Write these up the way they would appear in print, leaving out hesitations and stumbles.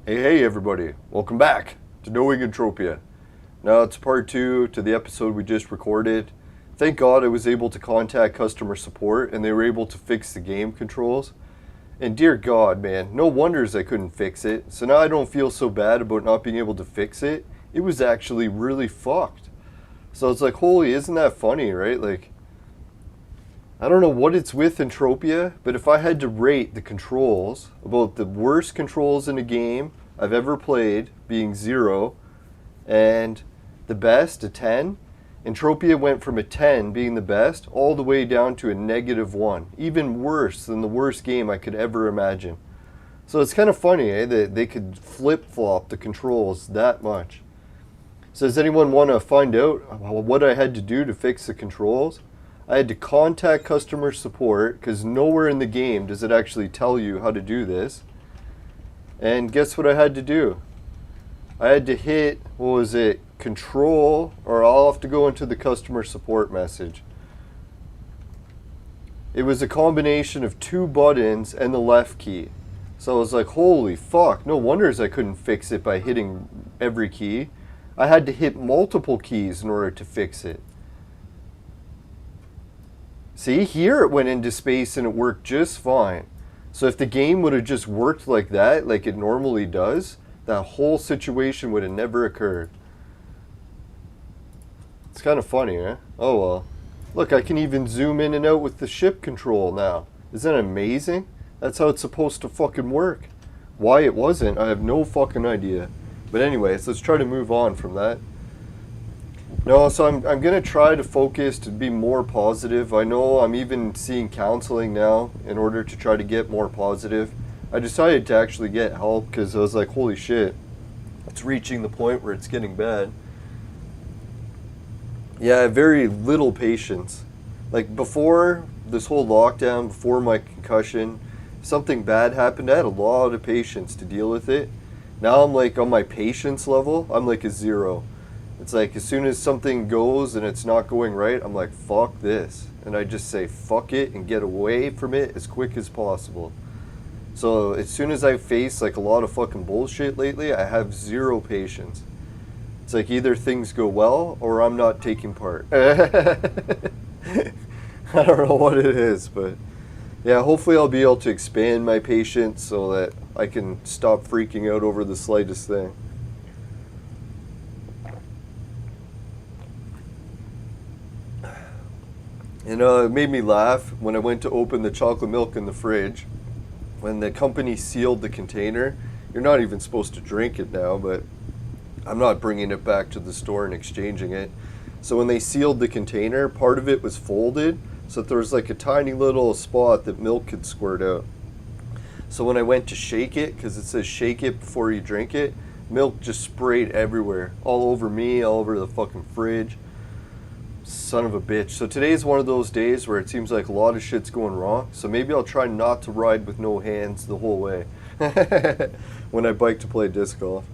Hey everybody, welcome back to Knowing Entropia. Now it's part 2 to the episode we just recorded. Thank God I was able to contact customer support and they were able to fix the game controls. And dear God, man, no wonders I couldn't fix it. So now I don't feel so bad about not being able to fix it. It was actually really fucked. So it's like, holy, isn't that funny, right? Like, I don't know what it's with Entropia, but if I had to rate the controls, about the worst controls in a game I've ever played being 0, and the best, a 10, Entropia went from a 10 being the best all the way down to a -1, even worse than the worst game I could ever imagine. So it's kind of funny, that they could flip-flop the controls that much. So does anyone want to find out what I had to do to fix the controls? I had to contact customer support because nowhere in the game does it actually tell you how to do this. And guess what I had to do? I had to hit, what was it, control, or I'll have to go into the customer support message. It was a combination of 2 buttons and the left key. So I was like, holy fuck, no wonders I couldn't fix it by hitting every key. I had to hit multiple keys in order to fix it. See, here it went into space and it worked just fine. So if the game would have just worked like that, like it normally does, that whole situation would have never occurred. It's kind of funny, eh? Oh well. Look, I can even zoom in and out with the ship control now. Isn't that amazing? That's how it's supposed to fucking work. Why it wasn't, I have no fucking idea. But anyways, let's try to move on from that. No, so I'm going to try to focus to be more positive. I know I'm even seeing counseling now in order to try to get more positive. I decided to actually get help because I was like, holy shit, it's reaching the point where it's getting bad. Yeah, I have very little patience. Like before this whole lockdown, before my concussion, if something bad happened, I had a lot of patience to deal with it. Now I'm like on my patience level, I'm like a 0. It's like as soon as something goes and it's not going right, I'm like, fuck this. And I just say, fuck it and get away from it as quick as possible. So as soon as I face like a lot of fucking bullshit lately, I have 0 patience. It's like either things go well or I'm not taking part. I don't know what it is, but yeah, hopefully I'll be able to expand my patience so that I can stop freaking out over the slightest thing. You know, it made me laugh when I went to open the chocolate milk in the fridge. When the company sealed the container, you're not even supposed to drink it now, but I'm not bringing it back to the store and exchanging it. So when they sealed the container, part of it was folded, so that there was like a tiny little spot that milk could squirt out. So when I went to shake it, because it says shake it before you drink it, milk just sprayed everywhere. All over me, all over the fucking fridge. Son of a bitch. So today's one of those days where it seems like a lot of shit's going wrong. So maybe I'll try not to ride with no hands the whole way when I bike to play disc golf.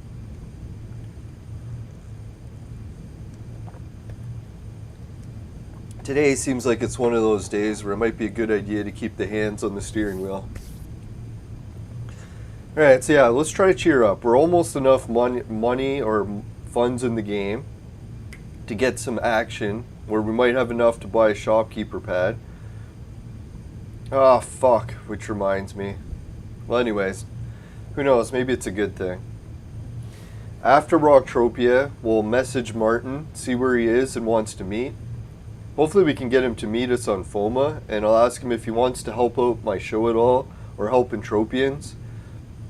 Today seems like it's one of those days where it might be a good idea to keep the hands on the steering wheel. Alright, so yeah, let's try to cheer up. We're almost enough money or funds in the game to get some action where we might have enough to buy a shopkeeper pad. Ah, fuck, which reminds me. Well, anyways, who knows, maybe it's a good thing. After Rocktropia, we'll message Martin, see where he is and wants to meet. Hopefully we can get him to meet us on FOMA, and I'll ask him if he wants to help out my show at all, or help Entropians.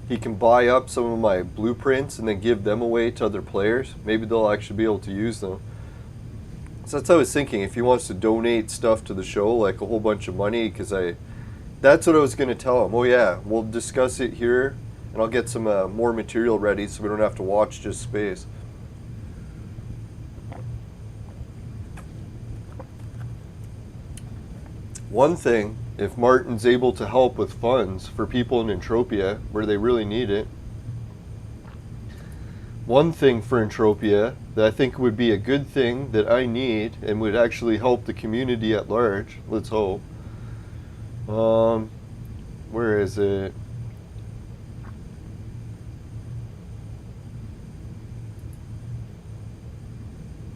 He can buy up some of my blueprints and then give them away to other players. Maybe they'll actually be able to use them. So that's what I was thinking, if he wants to donate stuff to the show, like a whole bunch of money, because that's what I was going to tell him. Oh yeah, we'll discuss it here, and I'll get some more material ready so we don't have to watch just space. One thing, if Martin's able to help with funds for people in Entropia where they really need it, one thing for Entropia that I think would be a good thing that I need and would actually help the community at large, let's hope. Where is it?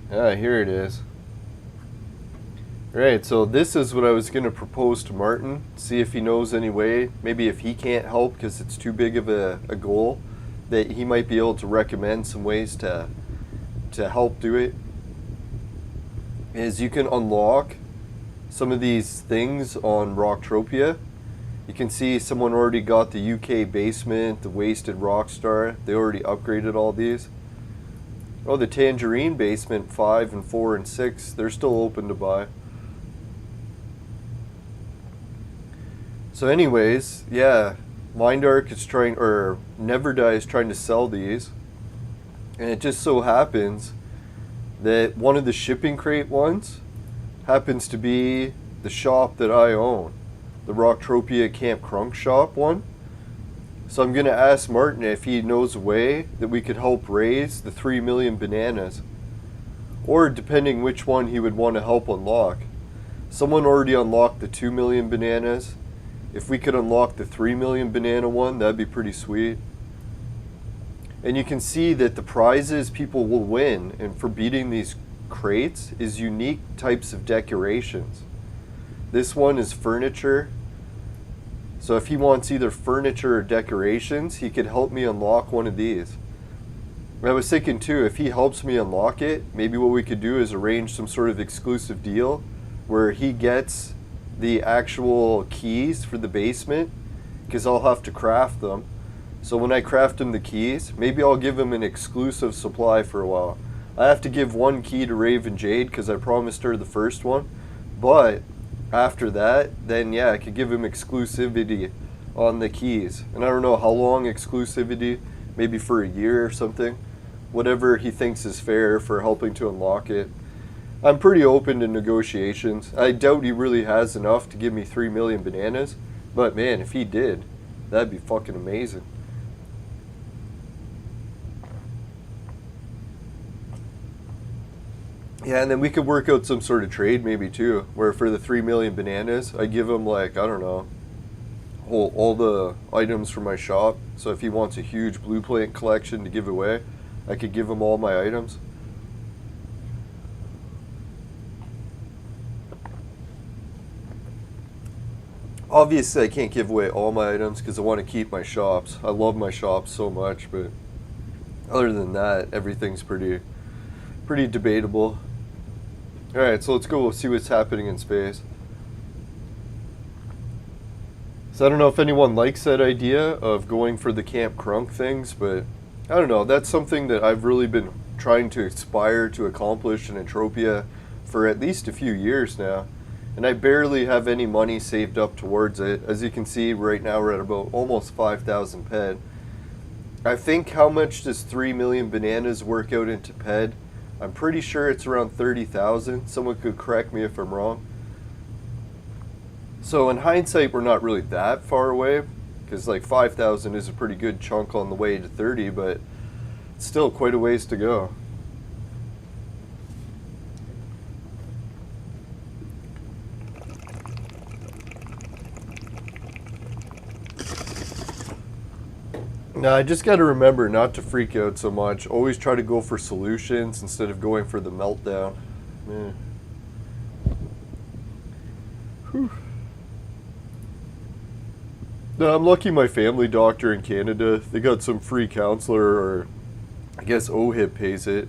Ah, here it is. Right, so this is what I was going to propose to Martin, see if he knows any way, maybe if he can't help because it's too big of a goal, that he might be able to recommend some ways to help do it. Is you can unlock some of these things on Rocktropia. You can see someone already got the UK basement, the wasted Rockstar. They already upgraded all these. Oh, the Tangerine basement 5 and 4 and 6, they're still open to buy. So anyways, yeah, Mindark is trying, or Neverdie is trying to sell these, and it just so happens that one of the shipping crate ones happens to be the shop that I own, the Rocktropia Camp Crunk shop one. So I'm going to ask Martin if he knows a way that we could help raise the 3 million bananas, or depending which one he would want to help unlock. Someone already unlocked the 2 million bananas. If we could unlock the 3 million banana one, that'd be pretty sweet. And you can see that the prizes people will win and for beating these crates is unique types of decorations. This one is furniture. So if he wants either furniture or decorations, he could help me unlock one of these. I was thinking too, if he helps me unlock it, maybe what we could do is arrange some sort of exclusive deal where he gets the actual keys for the basement, because I'll have to craft them. So when I craft him the keys, maybe I'll give him an exclusive supply for a while. I have to give one key to Raven Jade because I promised her the first one, but after that, then yeah, I could give him exclusivity on the keys. And I don't know how long exclusivity, maybe for a year or something, whatever he thinks is fair for helping to unlock it. I'm pretty open to negotiations. I doubt he really has enough to give me 3 million bananas, but man, if he did, that'd be fucking amazing. Yeah, and then we could work out some sort of trade maybe too, where for the 3 million bananas, I give him like, I don't know, all the items from my shop. So if he wants a huge blue plant collection to give away, I could give him all my items. Obviously, I can't give away all my items because I want to keep my shops. I love my shops so much, but other than that, everything's pretty debatable. Alright, so let's go see what's happening in space. So I don't know if anyone likes that idea of going for the Camp Crunk things, but I don't know. That's something that I've really been trying to aspire to accomplish in Entropia for at least a few years now. And I barely have any money saved up towards it. As you can see, right now we're at about almost 5,000 PED. I think how much does 3 million bananas work out into PED? I'm pretty sure it's around 30,000. Someone could correct me if I'm wrong. So in hindsight, we're not really that far away, because like 5,000 is a pretty good chunk on the way to 30, but it's still quite a ways to go. Now, I just got to remember not to freak out so much. Always try to go for solutions instead of going for the meltdown. Yeah. Whew. No, I'm lucky my family doctor in Canada, they got some free counselor, or I guess OHIP pays it.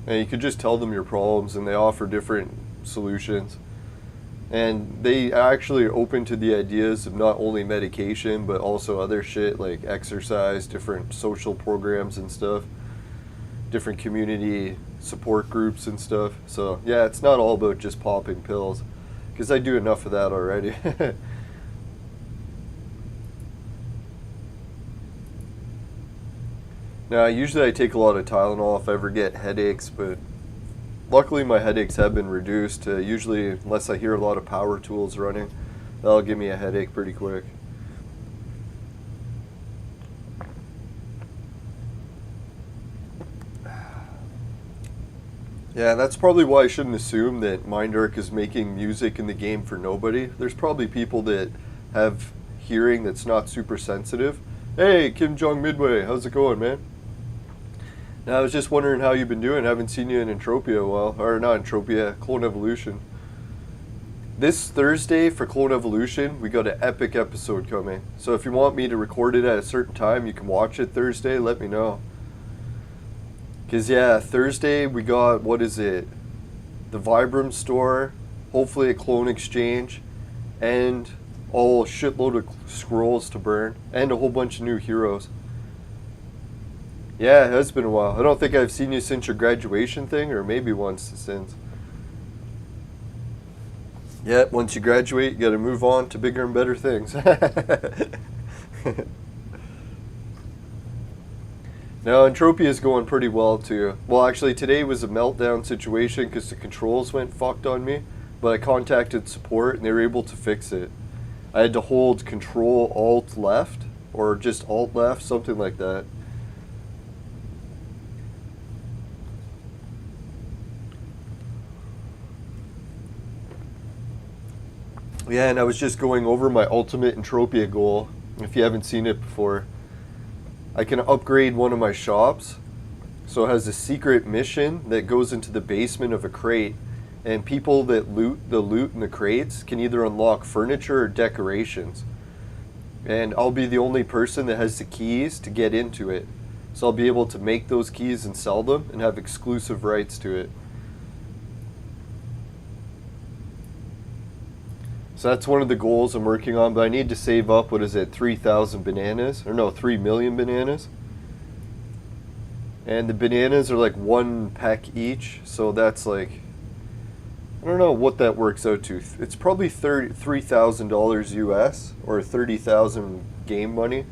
And you could just tell them your problems and they offer different solutions. And they actually are open to the ideas of not only medication, but also other shit like exercise, different social programs and stuff. different community support groups and stuff. So yeah, it's not all about just popping pills, because I do enough of that already. Now, usually I take a lot of Tylenol if I ever get headaches, but luckily my headaches have been reduced. Usually, unless I hear a lot of power tools running, that'll give me a headache pretty quick. Yeah, that's probably why I shouldn't assume that Mindark is making music in the game for nobody. There's probably people that have hearing that's not super sensitive. Hey, Kim Jong Midway, how's it going, man? Now, I was just wondering how you've been doing. I haven't seen you in Entropia a while. Or not Entropia, Clone Evolution. This Thursday for Clone Evolution, we got an epic episode coming. So if you want me to record it at a certain time, you can watch it Thursday, let me know. Because yeah, Thursday we got, what is it? The Vibram store, hopefully a clone exchange, and a shitload of scrolls to burn, and a whole bunch of new heroes. Yeah, it has been a while. I don't think I've seen you since your graduation thing, or maybe once since. Yeah, once you graduate, you gotta move on to bigger and better things. Now, Entropia is going pretty well too. Well, actually, today was a meltdown situation because the controls went fucked on me, but I contacted support and they were able to fix it. I had to hold Control Alt left, or just Alt left, something like that. Yeah, and I was just going over my ultimate Entropia goal. If you haven't seen it before, I can upgrade one of my shops. So it has a secret mission that goes into the basement of a crate, and people that loot in the crates can either unlock furniture or decorations. And I'll be the only person that has the keys to get into it. So I'll be able to make those keys and sell them and have exclusive rights to it. So that's one of the goals I'm working on, but I need to save up, what is it, 3,000 bananas? Or no, 3 million bananas. And the bananas are like 1 peck each, so that's like, I don't know what that works out to. It's probably $3,000 US, or 30,000 game money.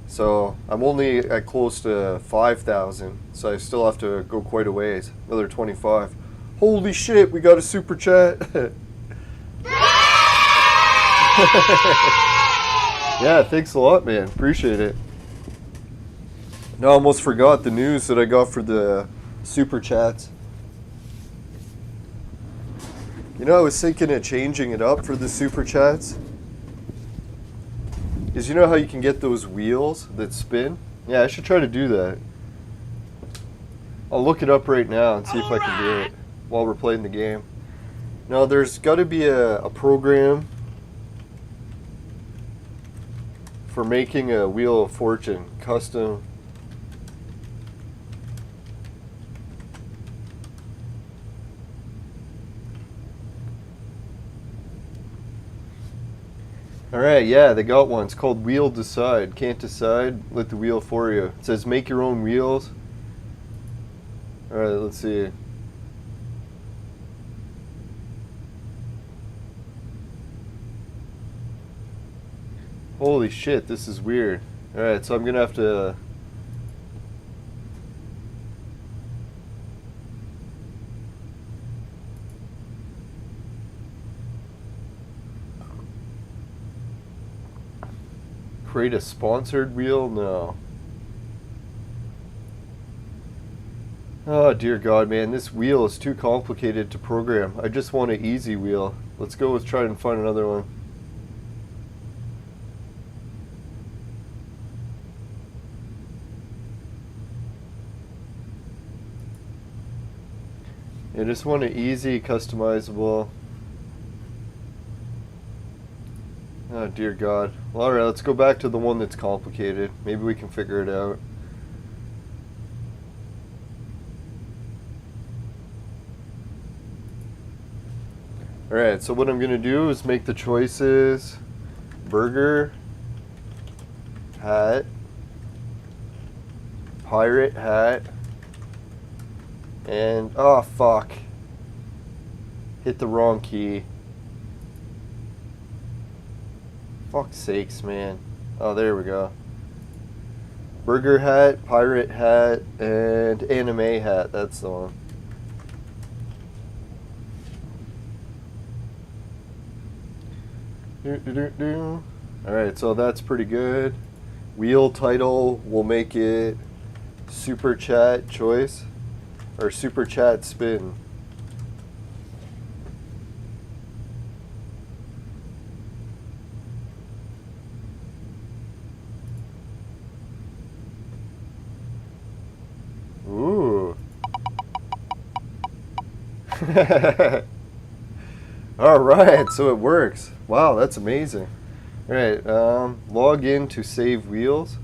So I'm only at close to 5,000, so I still have to go quite a ways, another 25. Holy shit, we got a super chat. Yeah, thanks a lot, man. Appreciate it. No, I almost forgot the news that I got for the super chats. You know, I was thinking of changing it up for the super chats. Is you know how you can get those wheels that spin? Yeah, I should try to do that. I'll look it up right now and see if I can do it while we're playing the game. Now, there's got to be a program for making a Wheel of Fortune custom. Alright, yeah, they got one. It's called Wheel Decide. Can't decide, let the wheel for you. It says make your own wheels. Alright, let's see. Holy shit, this is weird. Alright, so I'm gonna have to... create a sponsored wheel? No. Oh dear God, man, this wheel is too complicated to program. I just want an easy wheel. Let's go with try and find another one. I just want an easy, customizable. Oh dear God. Well, alright, let's go back to the one that's complicated. Maybe we can figure it out. Alright, so what I'm going to do is make the choices burger, hat, pirate hat. And, oh fuck. Hit the wrong key. Fuck's sakes, man. Oh, there we go. Burger hat, pirate hat, and anime hat. That's the one. Alright, so that's pretty good. Wheel title, we'll make it Super Chat Choice. Or Super Chat Spin. Ooh. Alright, so it works. Wow, that's amazing. Alright, log in to save wheels.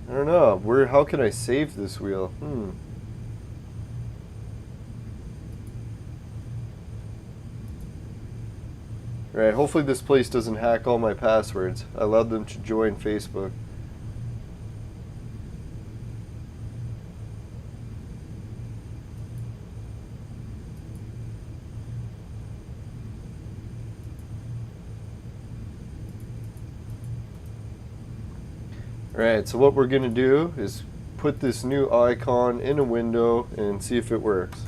I don't know. How can I save this wheel? Alright, hopefully this place doesn't hack all my passwords. I allowed them to join Facebook. Alright, so what we're going to do is put this new icon in a window and see if it works.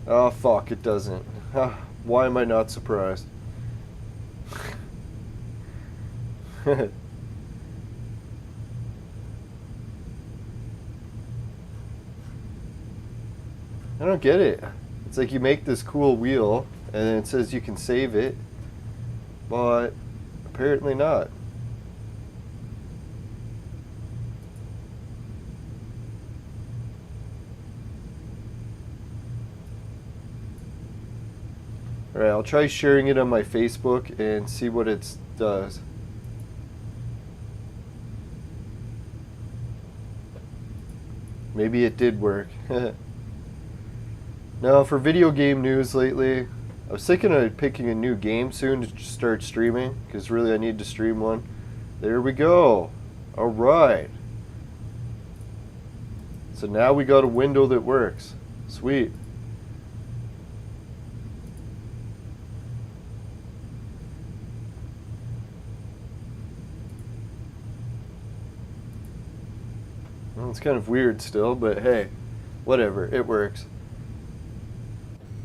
Oh fuck, it doesn't. Why am I not surprised? I don't get it. It's like you make this cool wheel and then it says you can save it, but apparently not. Alright, I'll try sharing it on my Facebook and see what it does. Maybe it did work. Now, for video game news lately, I was thinking of picking a new game soon to start streaming, because really I need to stream one. There we go. Alright. So now we got a window that works. Sweet. Well, it's kind of weird still, but hey, whatever, it works.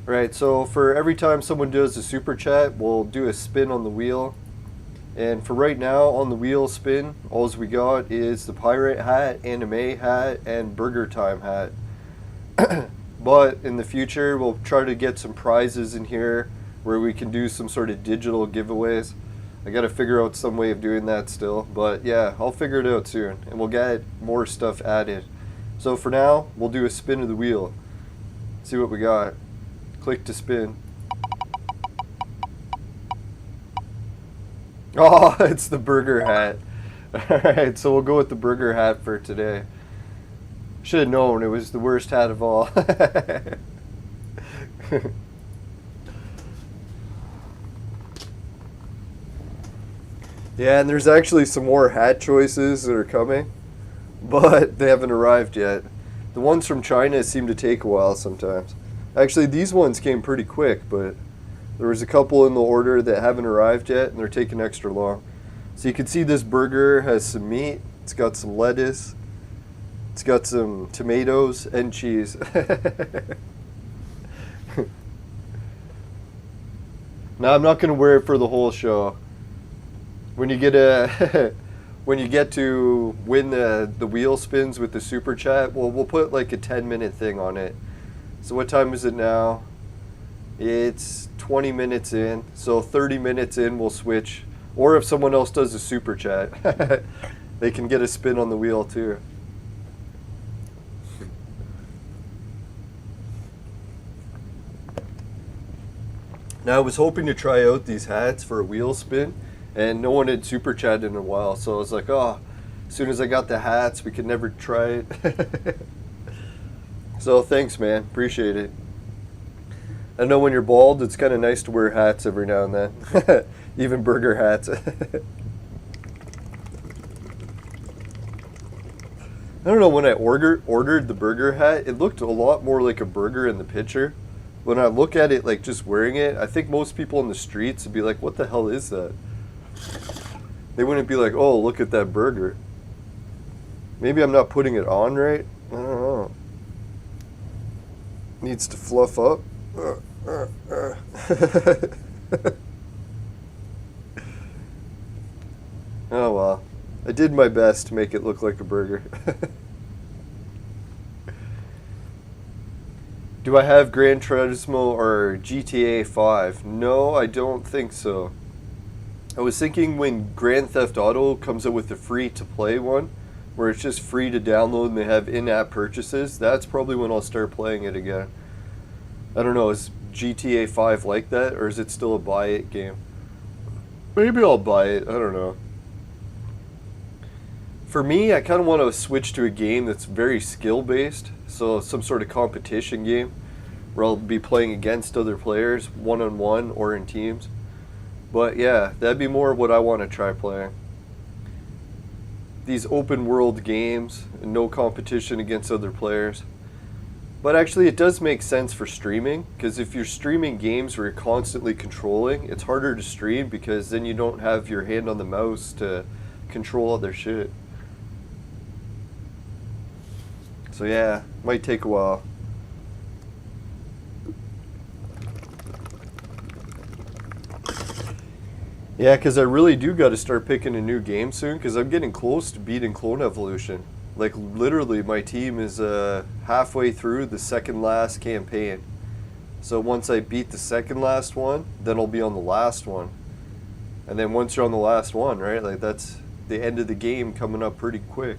Alright, so for every time someone does a super chat, we'll do a spin on the wheel. And for right now, on the wheel spin, all we got is the pirate hat, anime hat, and burger time hat. But in the future, we'll try to get some prizes in here where we can do some sort of digital giveaways. I gotta figure out some way of doing that still, but yeah, I'll figure it out soon, and we'll get more stuff added. So for now, we'll do a spin of the wheel. See what we got. Click to spin. Oh, it's the burger hat. Alright, so we'll go with the burger hat for today. Should have known it was the worst hat of all. Yeah, and there's actually some more hat choices that are coming, but they haven't arrived yet. The ones from China seem to take a while sometimes. Actually, these ones came pretty quick, but there was a couple in the order that haven't arrived yet, and they're taking extra long. So you can see this burger has some meat, it's got some lettuce, it's got some tomatoes and cheese. Now, I'm not going to wear it for the whole show. When you get when you get to win the wheel spins with the super chat, we'll put like a 10-minute thing on it. So what time is it now? It's 20 minutes in. So 30 minutes in, we'll switch. Or if someone else does a super chat, they can get a spin on the wheel too. Now I was hoping to try out these hats for a wheel spin, and no one had super chatted in a while, so I was like, oh, as soon as I got the hats, we could never try it. So thanks, man. Appreciate it. I know when you're bald, it's kind of nice to wear hats every now and then. Even burger hats. I don't know, when I ordered the burger hat, it looked a lot more like a burger in the picture. When I look at it, like just wearing it, I think most people in the streets would be like, what the hell is that? They wouldn't be like, oh, look at that burger. Maybe I'm not putting it on right. I don't know. Needs to fluff up. Oh well. I did my best to make it look like a burger. Do I have Gran Turismo or GTA 5? No, I don't think so. I was thinking when Grand Theft Auto comes out with the free-to-play one, where it's just free to download and they have in-app purchases, that's probably when I'll start playing it again. I don't know, is GTA 5 like that, or is it still a buy it game? Maybe I'll buy it, I don't know. For me, I kind of want to switch to a game that's very skill-based, so some sort of competition game where I'll be playing against other players, one-on-one or in teams. But yeah, that'd be more what I want to try playing. These open-world games, and no competition against other players. But actually, it does make sense for streaming, because if you're streaming games where you're constantly controlling, it's harder to stream because then you don't have your hand on the mouse to control other shit. So yeah, might take a while. Yeah, because I really do got to start picking a new game soon, because I'm getting close to beating Clone Evolution. Like, literally, my team is halfway through the second last campaign. So once I beat the second last one, then I'll be on the last one. And then once you're on the last one, right, like that's the end of the game coming up pretty quick.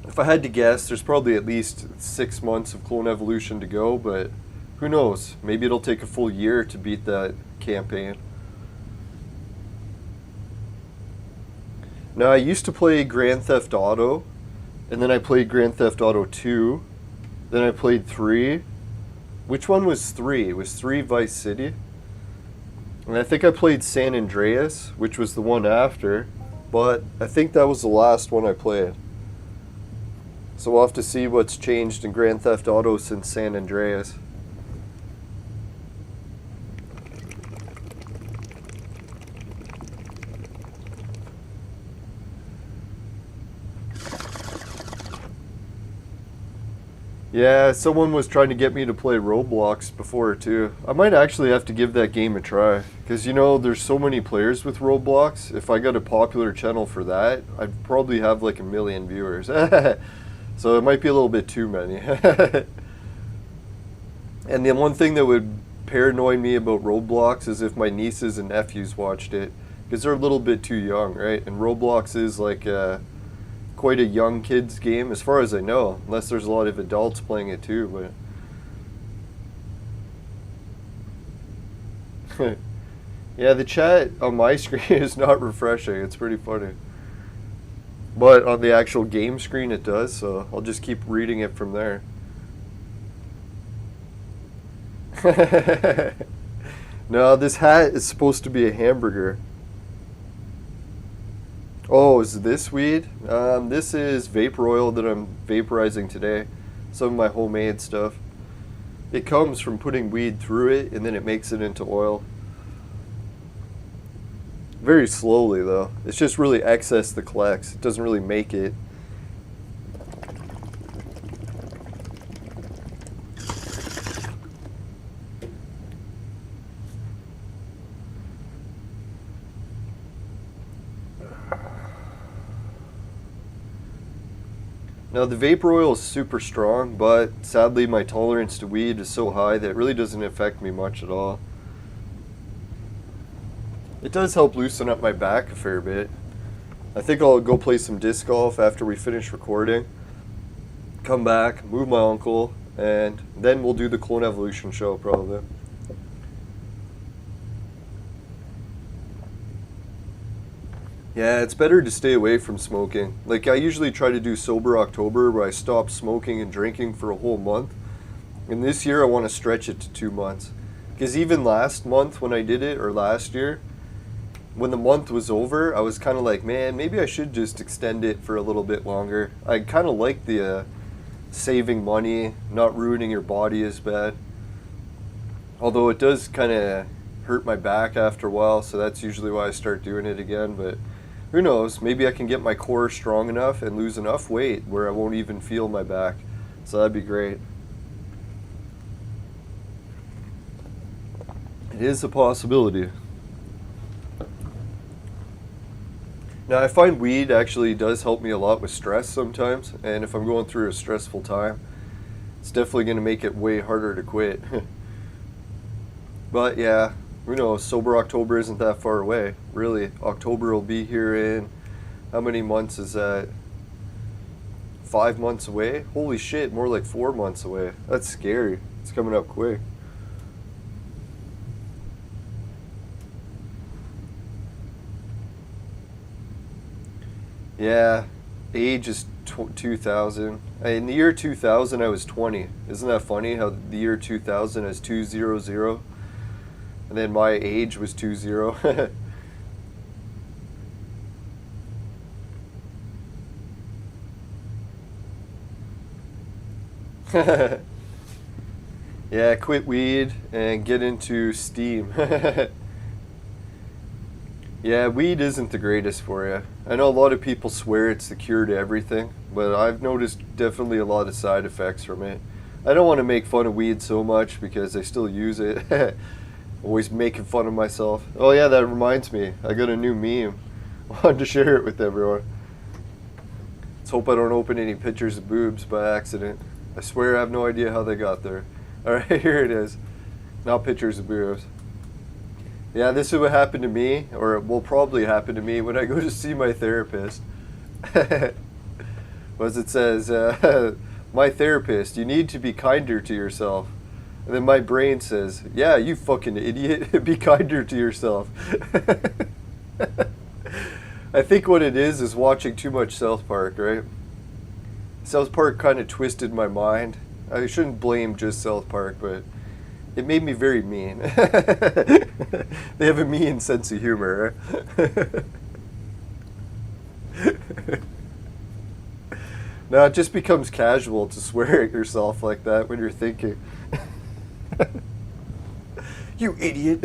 If I had to guess, there's probably at least 6 months of Clone Evolution to go, but who knows? Maybe it'll take a full year to beat that campaign. Now, I used to play Grand Theft Auto, and then I played Grand Theft Auto 2, then I played 3. Which one was 3? It was 3 Vice City. And I think I played San Andreas, which was the one after, but I think that was the last one I played. So we'll have to see what's changed in Grand Theft Auto since San Andreas. Yeah, someone was trying to get me to play Roblox before too. I might actually have to give that game a try. Because you know, there's so many players with Roblox. If I got a popular channel for that, I'd probably have like 1 million viewers. So it might be a little bit too many. And the one thing that would paranoid me about Roblox is if my nieces and nephews watched it. Because they're a little bit too young, right? And Roblox is like quite a young kids game, as far as I know. Unless there's a lot of adults playing it too, but... Yeah, the chat on my screen is not refreshing. It's pretty funny. But on the actual game screen it does, so I'll just keep reading it from there. No, this hat is supposed to be a hamburger. Oh, is this weed? This is vapor oil that I'm vaporizing today. Some of my homemade stuff. It comes from putting weed through it, and then it makes it into oil. Very slowly, though. It's just really excess that collects. It doesn't really make it. Now, the vapor oil is super strong, but sadly my tolerance to weed is so high that it really doesn't affect me much at all. It does help loosen up my back a fair bit. I think I'll go play some disc golf after we finish recording. Come back, move my uncle, and then we'll do the Clone Evolution show probably. Yeah, it's better to stay away from smoking. Like, I usually try to do Sober October, where I stop smoking and drinking for a whole month. And this year I want to stretch it to 2 months. Because even last month when I did it, or last year, when the month was over, I was kind of like, man, maybe I should just extend it for a little bit longer. I kind of like the saving money, not ruining your body as bad. Although it does kind of hurt my back after a while, so that's usually why I start doing it again. But who knows, maybe I can get my core strong enough and lose enough weight where I won't even feel my back. So that'd be great. It is a possibility. Now, I find weed actually does help me a lot with stress sometimes, and if I'm going through a stressful time, it's definitely going to make it way harder to quit. But yeah, who knows, Sober October isn't that far away. Really, October will be here in, how many months is that? 5 months away? Holy shit, more like 4 months away. That's scary. It's coming up quick. Yeah, age is 2000. In the year 2000, I was 20. Isn't that funny how the year 2000 is 200? And then my age was 20. Yeah, quit weed and get into Steam. Yeah, weed isn't the greatest for you. I know a lot of people swear it's the cure to everything, but I've noticed definitely a lot of side effects from it. I don't want to make fun of weed so much because I still use it. Always making fun of myself. Oh yeah, that reminds me. I got a new meme. I wanted to share it with everyone. Let's hope I don't open any pictures of boobs by accident. I swear I have no idea how they got there. Alright, here it is. Now pictures of boobs. Yeah, this is what happened to me, or it will probably happen to me when I go to see my therapist. As it says, my therapist, you need to be kinder to yourself. And then my brain says, yeah, you fucking idiot, be kinder to yourself. I think what it is watching too much South Park, right? South Park kind of twisted my mind. I shouldn't blame just South Park, but it made me very mean. They have a mean sense of humor, right? Now it just becomes casual to swear at yourself like that when you're thinking. You idiot.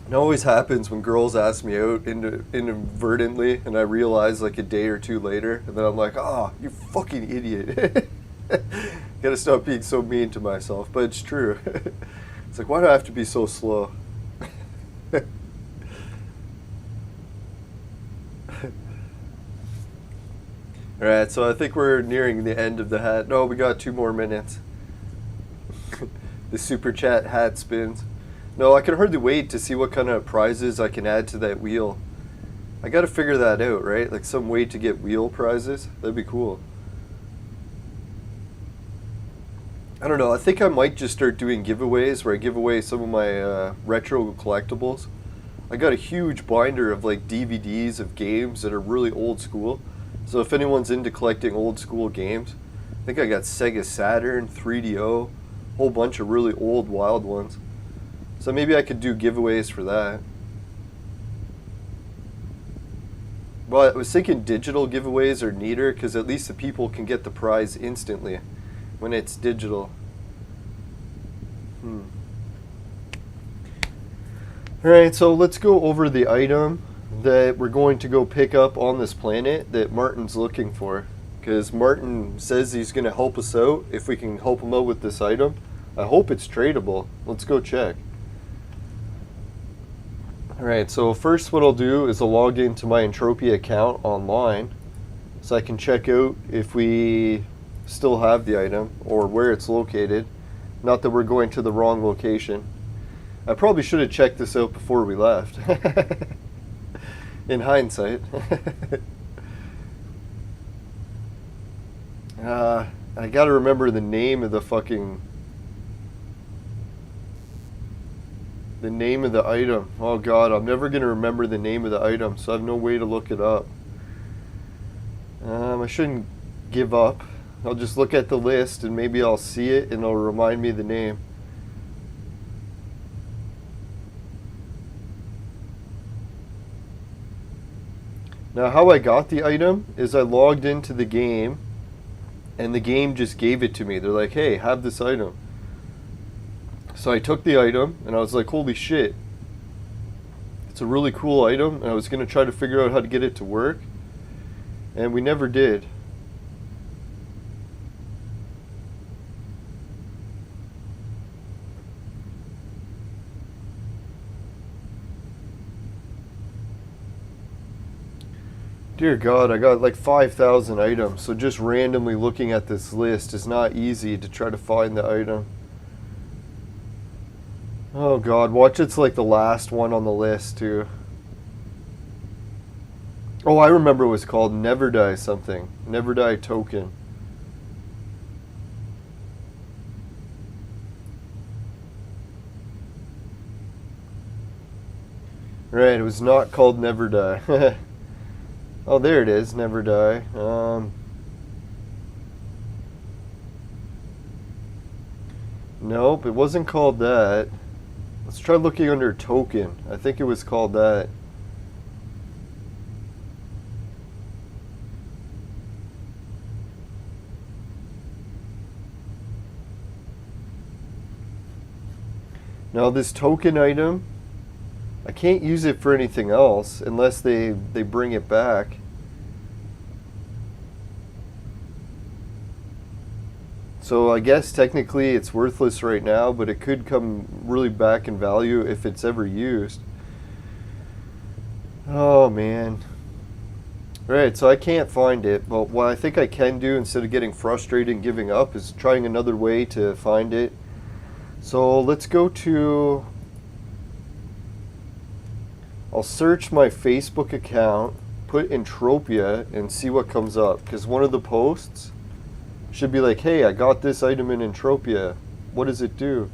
It always happens when girls ask me out inadvertently, and I realize like a day or two later, and then I'm like, oh, you fucking idiot. Gotta stop being so mean to myself, but it's true. It's like, why do I have to be so slow? Alright, so I think we're nearing the end of the hat. No, we got 2 more minutes. The super chat hat spins. No, I can hardly wait to see what kind of prizes I can add to that wheel. I gotta figure that out, right? Like some way to get wheel prizes. That'd be cool. I don't know, I think I might just start doing giveaways where I give away some of my retro collectibles. I got a huge binder of like DVDs of games that are really old school. So if anyone's into collecting old school games, I think I got Sega Saturn, 3DO, a whole bunch of really old wild ones. So maybe I could do giveaways for that. Well, I was thinking digital giveaways are neater because at least the people can get the prize instantly when it's digital. Alright, so let's go over the item that we're going to go pick up on this planet that Martin's looking for. Because Martin says he's going to help us out if we can help him out with this item. I hope it's tradable. Let's go check. Alright, so first what I'll do is I'll log into my Entropia account online so I can check out if we still have the item or where it's located. Not that we're going to the wrong location. I probably should have checked this out before we left. In hindsight. I gotta remember the name of the fucking... The name of the item. Oh god, I'm never gonna remember the name of the item, so I have no way to look it up. I shouldn't give up. I'll just look at the list and maybe I'll see it and it'll remind me the name. Now how I got the item is I logged into the game and the game just gave it to me. They're like, hey, have this item. So I took the item and I was like, holy shit. It's a really cool item, and I was going to try to figure out how to get it to work, and we never did. Dear God, I got like 5,000 items, so just randomly looking at this list is not easy to try to find the item. Oh God, watch it's like the last one on the list too. Oh, I remember it was called Never Die something. Never Die Token. Right, it was not called Never Die. Oh, there it is, Never Die. Nope, it wasn't called that. Let's try looking under token. I think it was called that. Now this token item, I can't use it for anything else unless they bring it back. So I guess technically it's worthless right now, but it could come really back in value if it's ever used. Oh man. Right, so I can't find it, but what I think I can do instead of getting frustrated and giving up is trying another way to find it. So let's go to... I'll search my Facebook account, put Entropia, and see what comes up, because one of the posts should be like, hey, I got this item in Entropia. What does it do?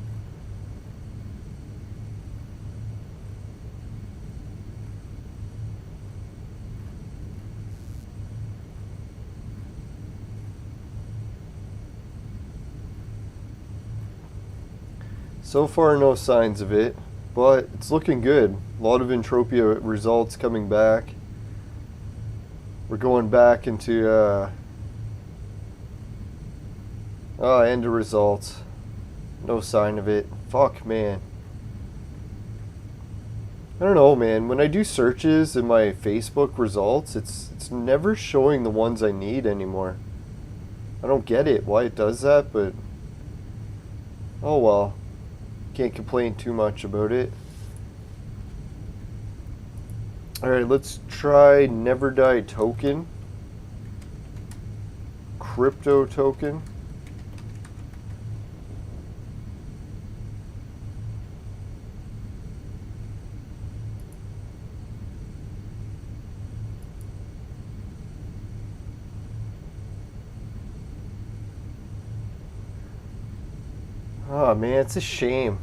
So far, no signs of it, but it's looking good. A lot of Entropia results coming back. We're going back into end of results. No sign of it. Fuck, man. I don't know, man. When I do searches in my Facebook results, it's never showing the ones I need anymore. I don't get it, why it does that, but oh well. Can't complain too much about it. Alright, let's try Never Die Token. Crypto token. Oh man, it's a shame.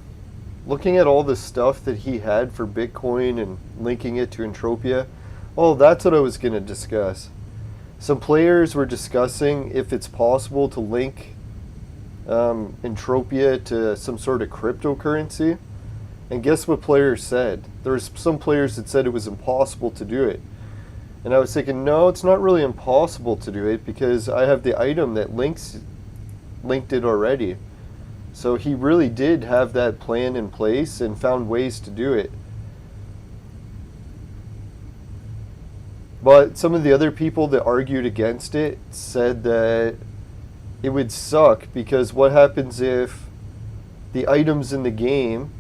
Looking at all the stuff that he had for Bitcoin and linking it to Entropia. Oh, that's what I was going to discuss. Some players were discussing if it's possible to link Entropia to some sort of cryptocurrency. And guess what players said? There was some players that said it was impossible to do it. And I was thinking, no, it's not really impossible to do it because I have the item that linked it already. So he really did have that plan in place and found ways to do it. But some of the other people that argued against it said that it would suck because what happens if the items in the game,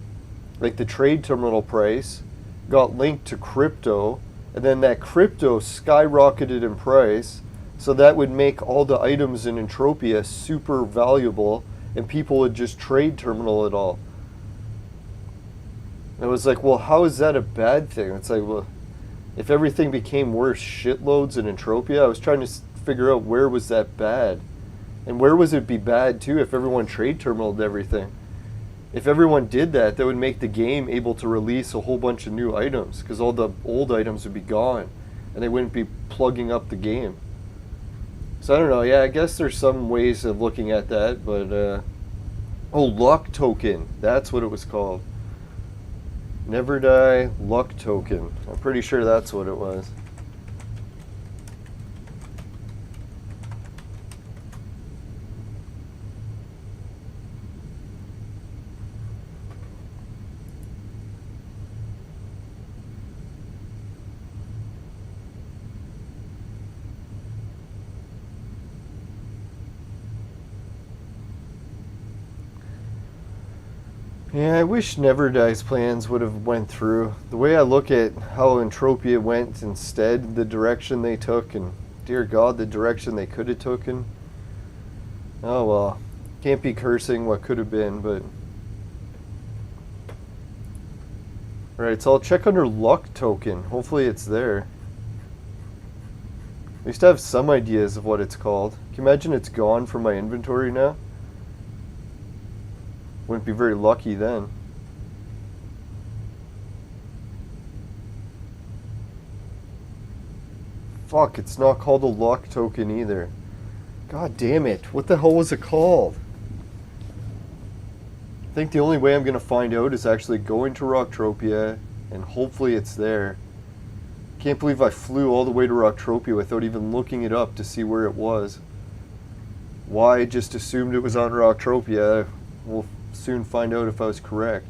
like the trade terminal price, got linked to crypto, and then that crypto skyrocketed in price, so that would make all the items in Entropia super valuable, and people would just trade terminal it all. And it was like, well, how is that a bad thing? It's like, well, if everything became worth shitloads in Entropia, I was trying to figure out where was that bad. And where was it be bad too if everyone trade terminaled everything? If everyone did that, that would make the game able to release a whole bunch of new items, because all the old items would be gone, and they wouldn't be plugging up the game. So I don't know. Yeah, I guess there's some ways of looking at that, but oh, luck token. That's what it was called. Never die luck token. I'm pretty sure that's what it was. Yeah, I wish Never Die's plans would have went through. The way I look at how Entropia went instead, the direction they took, and dear God, the direction they could have taken. Oh well, can't be cursing what could have been, but... Alright, so I'll check under luck token. Hopefully it's there. At least I have some ideas of what it's called. Can you imagine it's gone from my inventory now? Wouldn't be very lucky then. Fuck, it's not called a luck token either. God damn it. What the hell was it called? I think the only way I'm going to find out is actually going to Rocktropia, and hopefully it's there. Can't believe I flew all the way to Rocktropia without even looking it up to see where it was. Why I just assumed it was on Rocktropia. We'll soon find out if I was correct.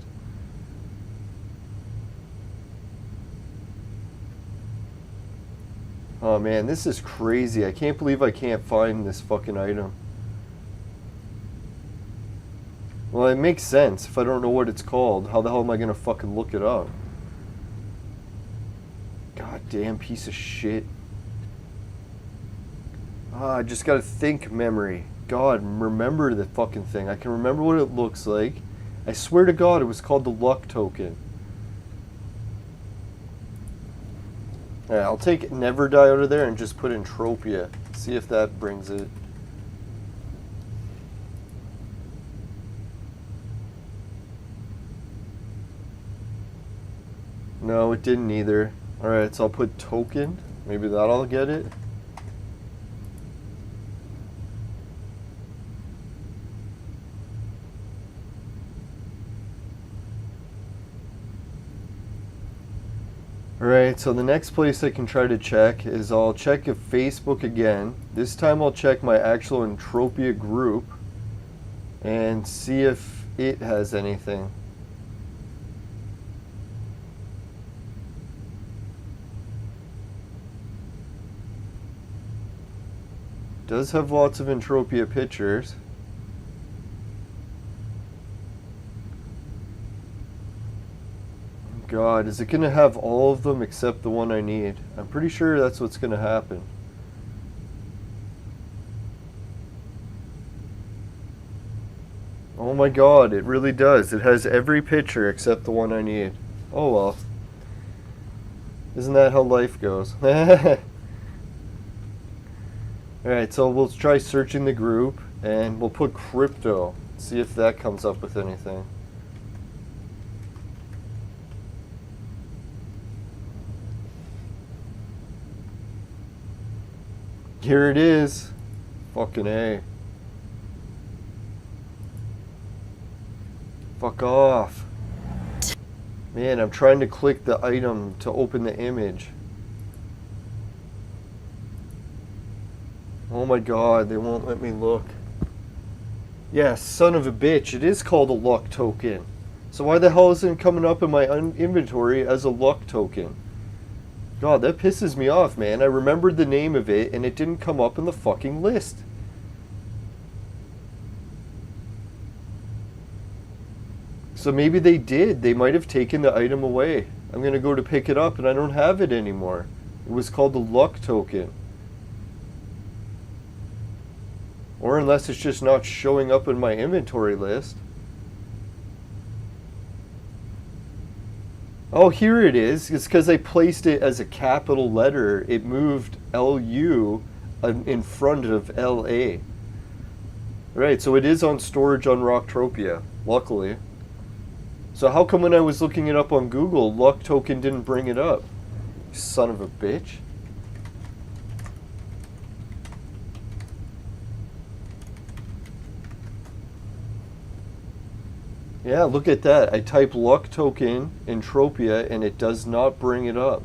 Oh man, this is crazy. I can't believe I can't find this fucking item. Well, it makes sense. If I don't know what it's called, how the hell am I gonna fucking look it up? Goddamn piece of shit. I just gotta think memory. God, remember the fucking thing. I can remember what it looks like. I swear to God, it was called the luck token. Alright, I'll take Never Die out of there and just put Entropia. See if that brings it. No, it didn't either. Alright, so I'll put token. Maybe that'll get it. Alright, so the next place I can try to check is I'll check if Facebook again. This time I'll check my actual Entropia group and see if it has anything. Does have lots of Entropia pictures. God, is it going to have all of them except the one I need? I'm pretty sure that's what's going to happen. Oh my God, it really does. It has every picture except the one I need. Oh well. Isn't that how life goes? Alright, so we'll try searching the group and we'll put crypto. See if that comes up with anything. Here it is. Fucking A. Fuck off. Man, I'm trying to click the item to open the image. Oh my God, they won't let me look. Yeah, son of a bitch, it is called a luck token. So why the hell isn't it coming up in my inventory as a luck token? God, that pisses me off, man. I remembered the name of it, and it didn't come up in the fucking list. So maybe they did. They might have taken the item away. I'm going to go to pick it up, and I don't have it anymore. It was called the luck token. Or unless it's just not showing up in my inventory list. Oh, here it is. It's because I placed it as a capital letter. It moved LU in front of LA. Right, so it is on storage on Rocktropia, luckily. So how come when I was looking it up on Google, luck token didn't bring it up? Son of a bitch. Yeah, look at that. I type luck token Entropia and it does not bring it up.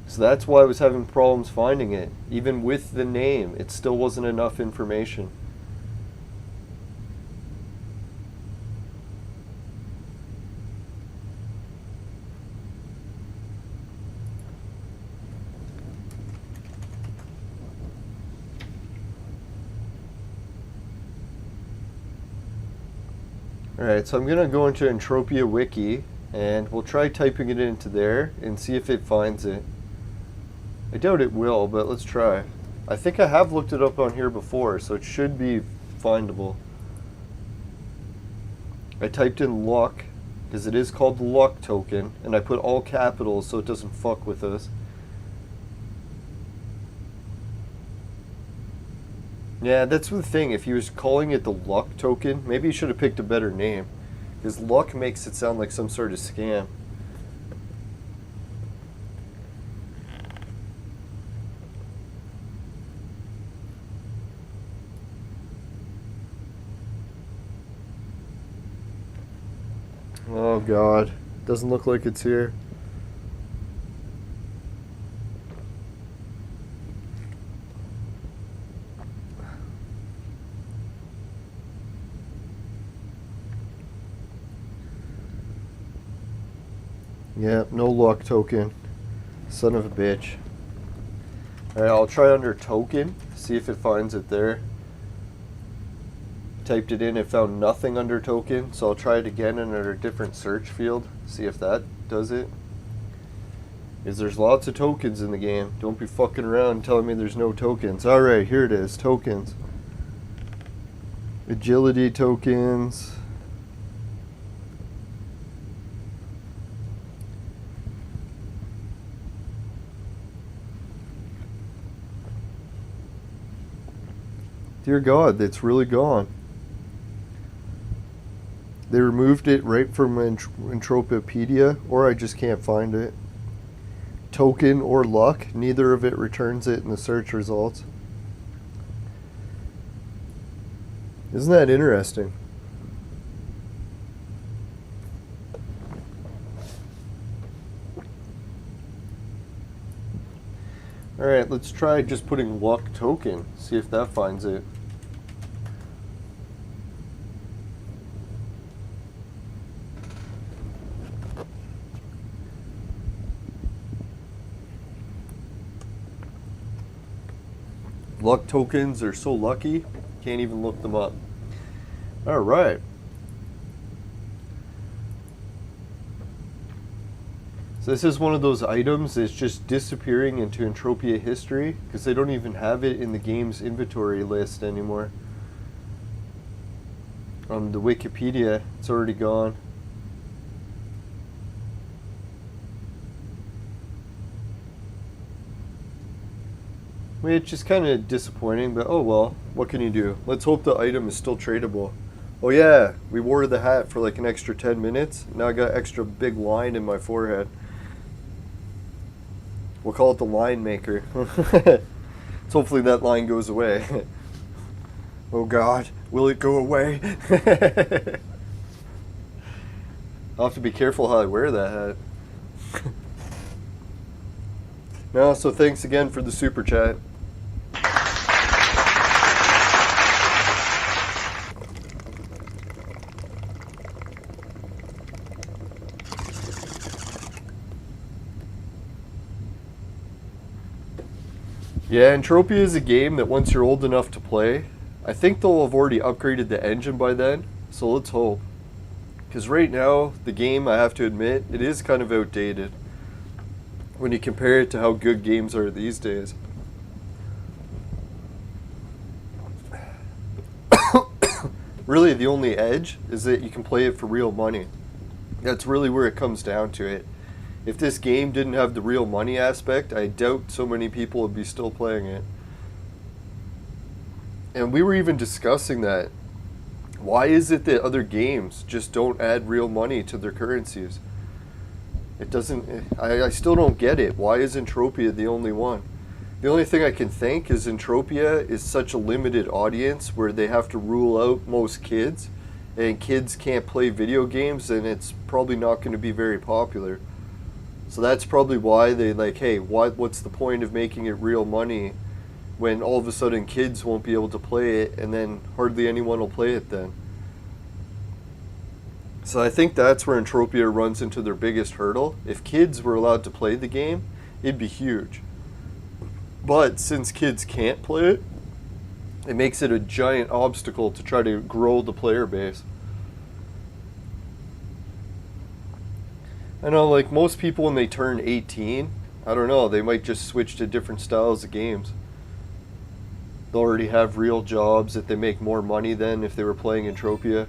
So that's why I was having problems finding it. Even with the name, it still wasn't enough information. Alright, so I'm going to go into Entropia Wiki, and we'll try typing it into there and see if it finds it. I doubt it will, but let's try. I think I have looked it up on here before, so it should be findable. I typed in luck, because it is called the luck token, and I put all capitals so it doesn't fuck with us. Yeah, that's the thing. If he was calling it the luck token, maybe he should have picked a better name. Because luck makes it sound like some sort of scam. Oh god. Doesn't look like it's here. Yeah, no luck token. Son of a bitch. Alright, I'll try under token, see if it finds it there. Typed it in, it found nothing under token, so I'll try it again under a different search field, see if that does it. Because there's lots of tokens in the game. Don't be fucking around telling me there's no tokens. Alright, here it is, tokens. Agility tokens. Dear God, it's really gone. They removed it right from Entropiapedia, or I just can't find it. Token or luck, neither of it returns it in the search results. Isn't that interesting? Alright, let's try just putting luck token, see if that finds it. Luck tokens are so lucky, can't even look them up. Alright. So this is one of those items that's just disappearing into Entropia history because they don't even have it in the game's inventory list anymore. The Wikipedia, it's already gone. Which is kind of disappointing, but oh well, what can you do? Let's hope the item is still tradable. Oh yeah, we wore the hat for like an extra 10 minutes. Now I got extra big line in my forehead. We'll call it the line maker. So hopefully that line goes away. Oh God, will it go away? I'll have to be careful how I wear that hat. No, so thanks again for the super chat. Yeah, Entropia is a game that once you're old enough to play, I think they'll have already upgraded the engine by then, so let's hope. Because right now, the game, I have to admit, it is kind of outdated when you compare it to how good games are these days. Really, the only edge is that you can play it for real money. That's really where it comes down to it. If this game didn't have the real money aspect, I doubt so many people would be still playing it. And we were even discussing that. Why is it that other games just don't add real money to their currencies? It doesn't, I still don't get it. Why is Entropia the only one? The only thing I can think is Entropia is such a limited audience where they have to rule out most kids and kids can't play video games, then it's probably not going to be very popular. So that's probably why they like, hey, what's the point of making it real money when all of a sudden kids won't be able to play it, and then hardly anyone will play it then. So I think that's where Entropia runs into their biggest hurdle. If kids were allowed to play the game, it'd be huge. But since kids can't play it, it makes it a giant obstacle to try to grow the player base. I know, like, most people when they turn 18, I don't know, they might just switch to different styles of games. They'll already have real jobs that they make more money than if they were playing Entropia.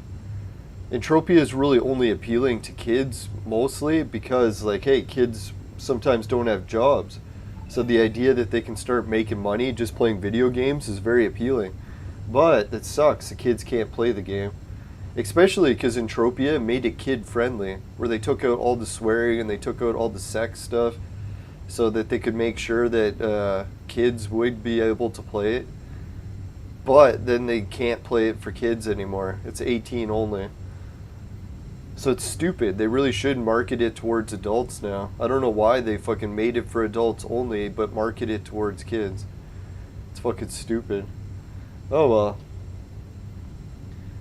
Entropia is really only appealing to kids mostly because, like, hey, kids sometimes don't have jobs. So the idea that they can start making money just playing video games is very appealing. But that sucks, the kids can't play the game. Especially because Entropia made it kid-friendly, where they took out all the swearing and they took out all the sex stuff so that they could make sure that kids would be able to play it. But then they can't play it for kids anymore. It's 18 only. So it's stupid. They really should market it towards adults now. I don't know why they fucking made it for adults only, but market it towards kids. It's fucking stupid. Oh well.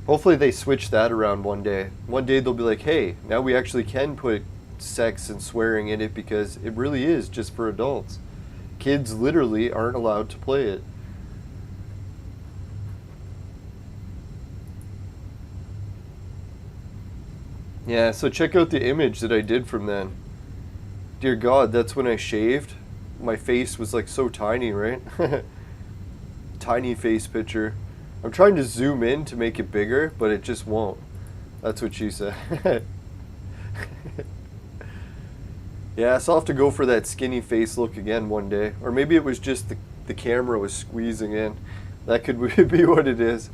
Hopefully they switch that around one day. One day they'll be like, hey, now we actually can put sex and swearing in it because it really is just for adults. Kids literally aren't allowed to play it. Yeah, so check out the image that I did from then. Dear God, that's when I shaved. My face was like so tiny, right? Tiny face picture. I'm trying to zoom in to make it bigger, but it just won't. That's what she said. Yeah, so I'll have to go for that skinny face look again one day. Or maybe it was just the camera was squeezing in. That could be what it is.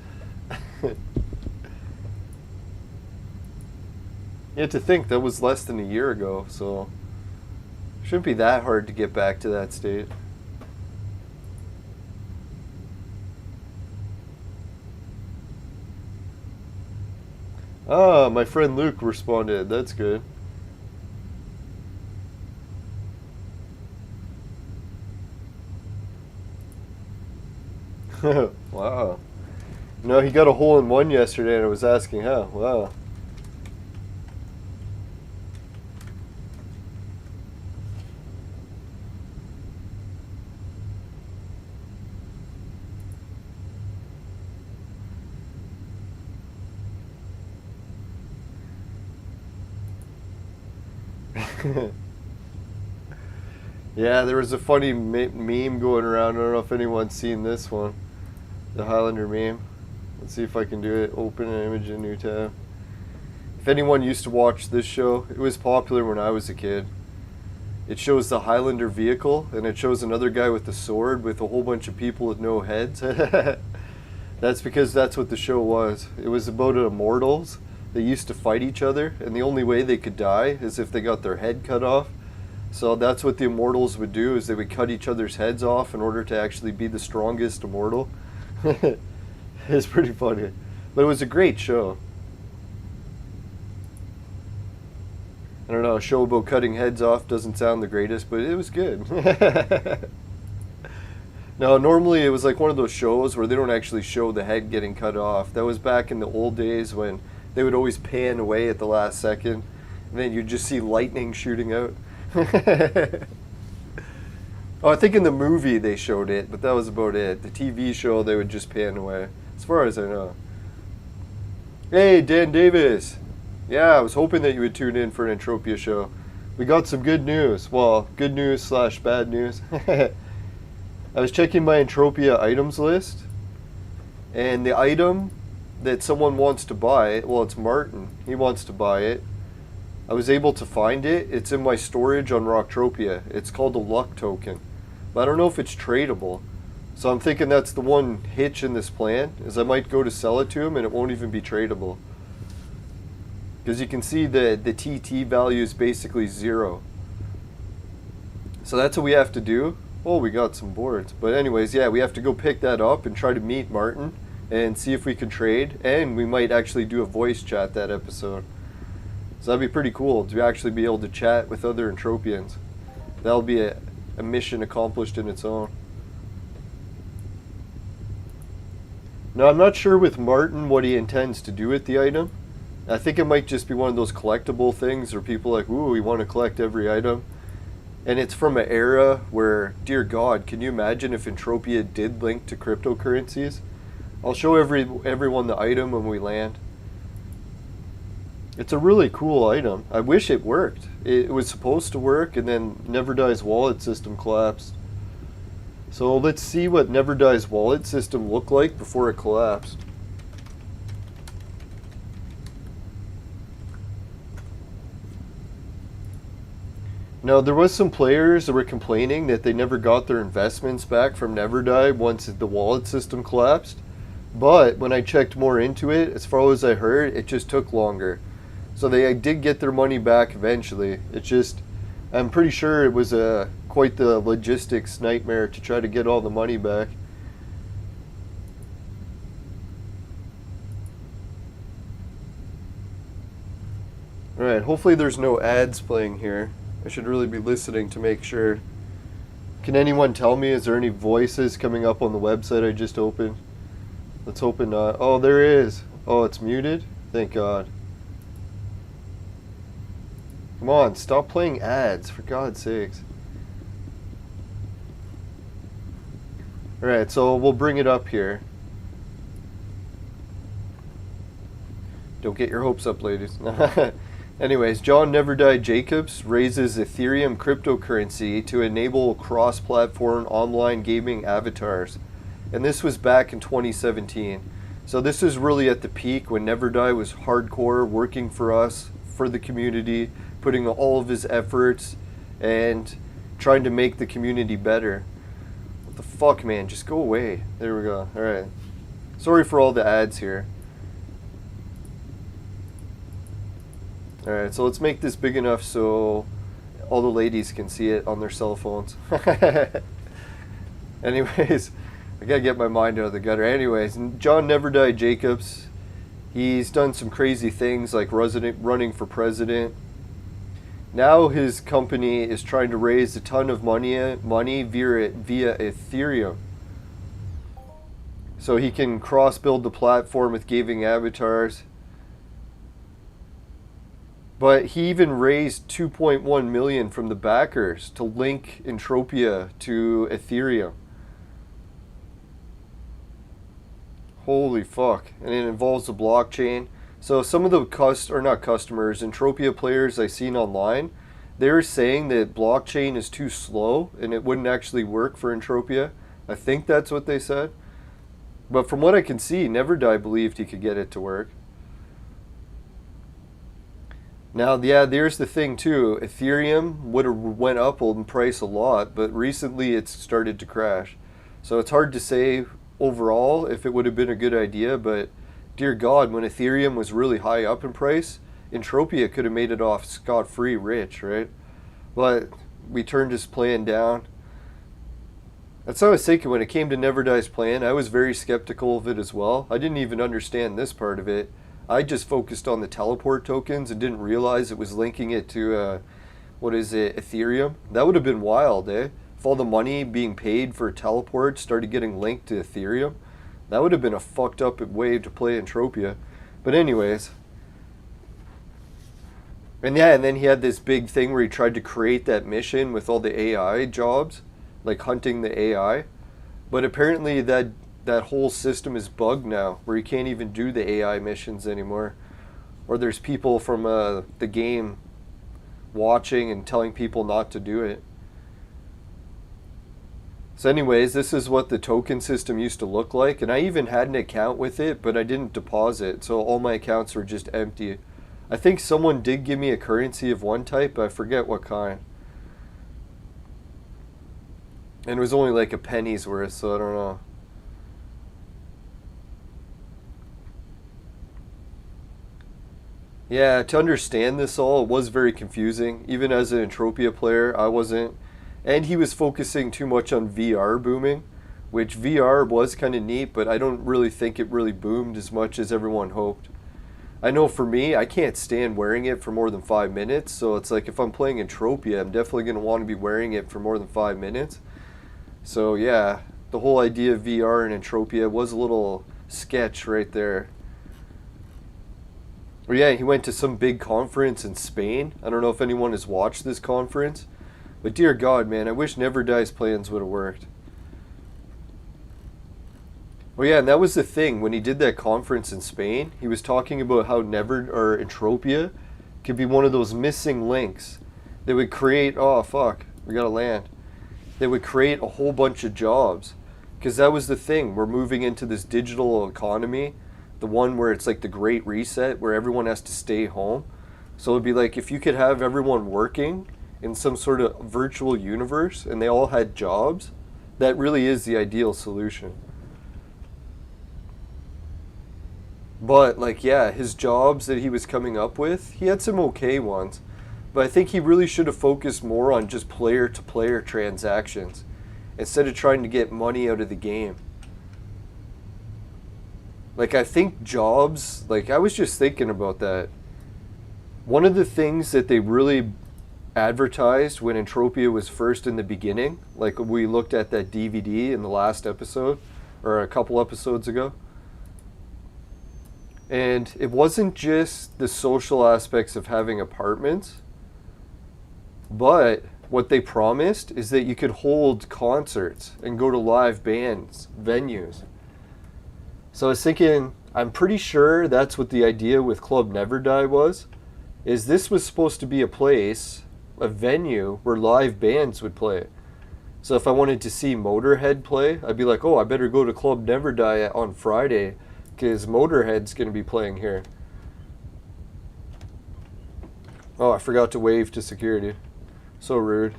Yeah, to think that was less than a year ago, so shouldn't be that hard to get back to that state. Ah, my friend Luke responded. That's good. Wow. No, he got a hole in one yesterday and I was asking how. Wow. Yeah, there was a funny meme going around. I don't know if anyone's seen this one. The Highlander meme. Let's see if I can do it. Open an image in a new tab. If anyone used to watch this show, it was popular when I was a kid. It shows the Highlander vehicle, and it shows another guy with a sword with a whole bunch of people with no heads. That's because that's what the show was. It was about immortals. They used to fight each other, and the only way they could die is if they got their head cut off. So that's what the immortals would do, is they would cut each other's heads off in order to actually be the strongest immortal. It's pretty funny. But it was a great show. I don't know, a show about cutting heads off doesn't sound the greatest, but it was good. No, normally it was like one of those shows where they don't actually show the head getting cut off. That was back in the old days when they would always pan away at the last second, and then you'd just see lightning shooting out. Oh, I think in the movie they showed it, but that was about it. The TV show, they would just pan away, as far as I know. Hey, Dan Davis. Yeah, I was hoping that you would tune in for an Entropia show. We got some good news. Well, good news slash bad news. I was checking my Entropia items list, and the item that someone wants to buy, well, it's Martin. He wants to buy it. I was able to find it. It's in my storage on Rocktropia. It's called a luck token. But I don't know if it's tradable. So I'm thinking that's the one hitch in this plan, is I might go to sell it to him and it won't even be tradable. Because you can see the TT value is basically 0. So that's what we have to do. Oh, we got some boards. But anyways, yeah, we have to go pick that up and try to meet Martin and see if we could trade, and we might actually do a voice chat that episode. So that'd be pretty cool to actually be able to chat with other Entropians. That'll be a mission accomplished in its own. Now, I'm not sure with Martin what he intends to do with the item. I think it might just be one of those collectible things where people are like, ooh, we want to collect every item. And it's from an era where, dear God, can you imagine if Entropia did link to cryptocurrencies? I'll show everyone the item when we land. It's a really cool item. I wish it worked. It was supposed to work, and then Neverdie's wallet system collapsed. So let's see what Neverdie's wallet system looked like before it collapsed. Now, there was some players that were complaining that they never got their investments back from Neverdie once the wallet system collapsed. But when I checked more into it, as far as I heard, it just took longer. So they did get their money back eventually. It's just, I'm pretty sure it was quite the logistics nightmare to try to get all the money back. Alright, hopefully there's no ads playing here. I should really be listening to make sure. Can anyone tell me, is there any voices coming up on the website I just opened? Let's hope not. Oh, there is. Oh, it's muted? Thank God. Come on, stop playing ads, for God's sakes. Alright, so we'll bring it up here. Don't get your hopes up, ladies. Anyways, John Neverdie Jacobs raises Ethereum cryptocurrency to enable cross-platform online gaming avatars. And this was back in 2017. So this is really at the peak when Neverdie was hardcore, working for us, for the community, putting all of his efforts and trying to make the community better. What the fuck, man? Just go away. There we go. Alright. Sorry for all the ads here. Alright, so let's make this big enough so all the ladies can see it on their cell phones. Anyways, I gotta get my mind out of the gutter. Anyways, John Neverdie Jacobs, he's done some crazy things like running for president. Now his company is trying to raise a ton of money via Ethereum. So he can cross-build the platform with gaming avatars. But he even raised 2.1 million from the backers to link Entropia to Ethereum. Holy fuck. And it involves the blockchain. So some of the Entropia players I've seen online, they're saying that blockchain is too slow and it wouldn't actually work for Entropia. I think that's what they said. But from what I can see, Neverdie believed he could get it to work. Now, yeah, there's the thing too. Ethereum would have went up in price a lot, but recently it's started to crash. So it's hard to say overall if it would have been a good idea, but dear God, when Ethereum was really high up in price, Entropia could have made it off scot-free rich, right? But we turned his plan down. That's what I was thinking when it came to Neverdie's plan. I was very skeptical of it as well. I didn't even understand this part of it. I just focused on the teleport tokens and didn't realize it was linking it to, Ethereum. That would have been wild, eh? If all the money being paid for teleport started getting linked to Ethereum, that would have been a fucked up way to play Entropia. But anyways. And yeah, and then he had this big thing where he tried to create that mission with all the AI jobs, like hunting the AI. But apparently that whole system is bugged now, where you can't even do the AI missions anymore. Or there's people from the game watching and telling people not to do it. So anyways, this is what the token system used to look like, and I even had an account with it, but I didn't deposit, so all my accounts were just empty. I think someone did give me a currency of one type, but I forget what kind. And it was only like a penny's worth, so I don't know. Yeah, to understand this all, it was very confusing. Even as an Entropia player, I wasn't. And he was focusing too much on VR booming, which VR was kind of neat, but I don't really think it really boomed as much as everyone hoped. I know for me, I can't stand wearing it for more than 5 minutes, so it's like if I'm playing Entropia, I'm definitely going to want to be wearing it for more than 5 minutes. So yeah, the whole idea of VR and Entropia was a little sketch right there. But yeah, he went to some big conference in Spain. I don't know if anyone has watched this conference, but dear God, man, I wish Never Die's plans would have worked. Well, yeah, and that was the thing. When he did that conference in Spain, he was talking about how Entropia could be one of those missing links that would create, oh fuck, we gotta land. They would create a whole bunch of jobs. Because that was the thing. We're moving into this digital economy, the one where it's like the Great Reset, where everyone has to stay home. So it'd be like if you could have everyone working in some sort of virtual universe and they all had jobs, that really is the ideal solution. But, like, yeah, his jobs that he was coming up with, he had some okay ones. But I think he really should have focused more on just player-to-player transactions instead of trying to get money out of the game. Like, I think jobs, like, I was just thinking about that. One of the things that they really advertised when Entropia was first in the beginning, like we looked at that DVD in the last episode, or a couple episodes ago, and it wasn't just the social aspects of having apartments, but what they promised is that you could hold concerts and go to live bands, venues. So I was thinking, I'm pretty sure that's what the idea with Club Never Die was, is this was supposed to be a place, a venue, where live bands would play. So if I wanted to see Motorhead play, I'd be like, oh, I better go to Club Never Die on Friday, because Motorhead's going to be playing here. Oh, I forgot to wave to security. So rude.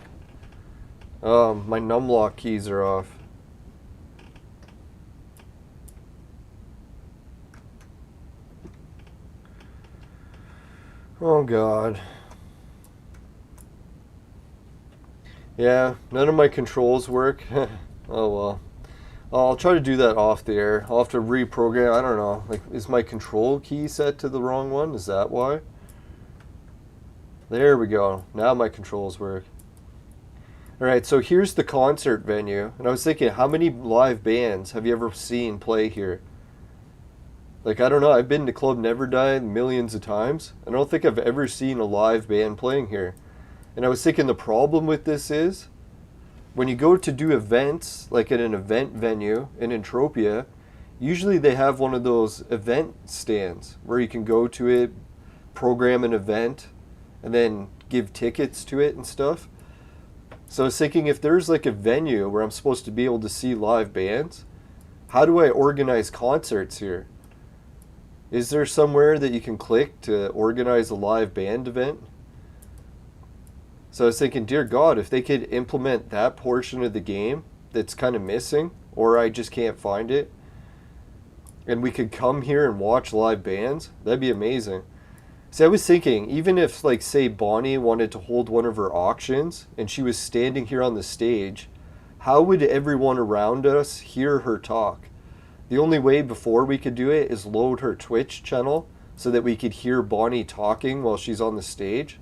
My numlock keys are off. Oh God. Yeah, none of my controls work. Oh well. I'll try to do that off the air. I'll have to reprogram. I don't know. Like, is my control key set to the wrong one? Is that why? There we go. Now my controls work. Alright, so here's the concert venue. And I was thinking, how many live bands have you ever seen play here? Like, I don't know. I've been to Club Never Die millions of times. I don't think I've ever seen a live band playing here. And I was thinking the problem with this is, when you go to do events, like at an event venue in Entropia, usually they have one of those event stands where you can go to it, program an event, and then give tickets to it and stuff. So I was thinking, if there's like a venue where I'm supposed to be able to see live bands, how do I organize concerts here? Is there somewhere that you can click to organize a live band event? So I was thinking, dear God, if they could implement that portion of the game that's kind of missing, or I just can't find it, and we could come here and watch live bands, that'd be amazing. See, I was thinking, even if, like, say Bonnie wanted to hold one of her auctions, and she was standing here on the stage, how would everyone around us hear her talk? The only way before we could do it is load her Twitch channel so that we could hear Bonnie talking while she's on the stage.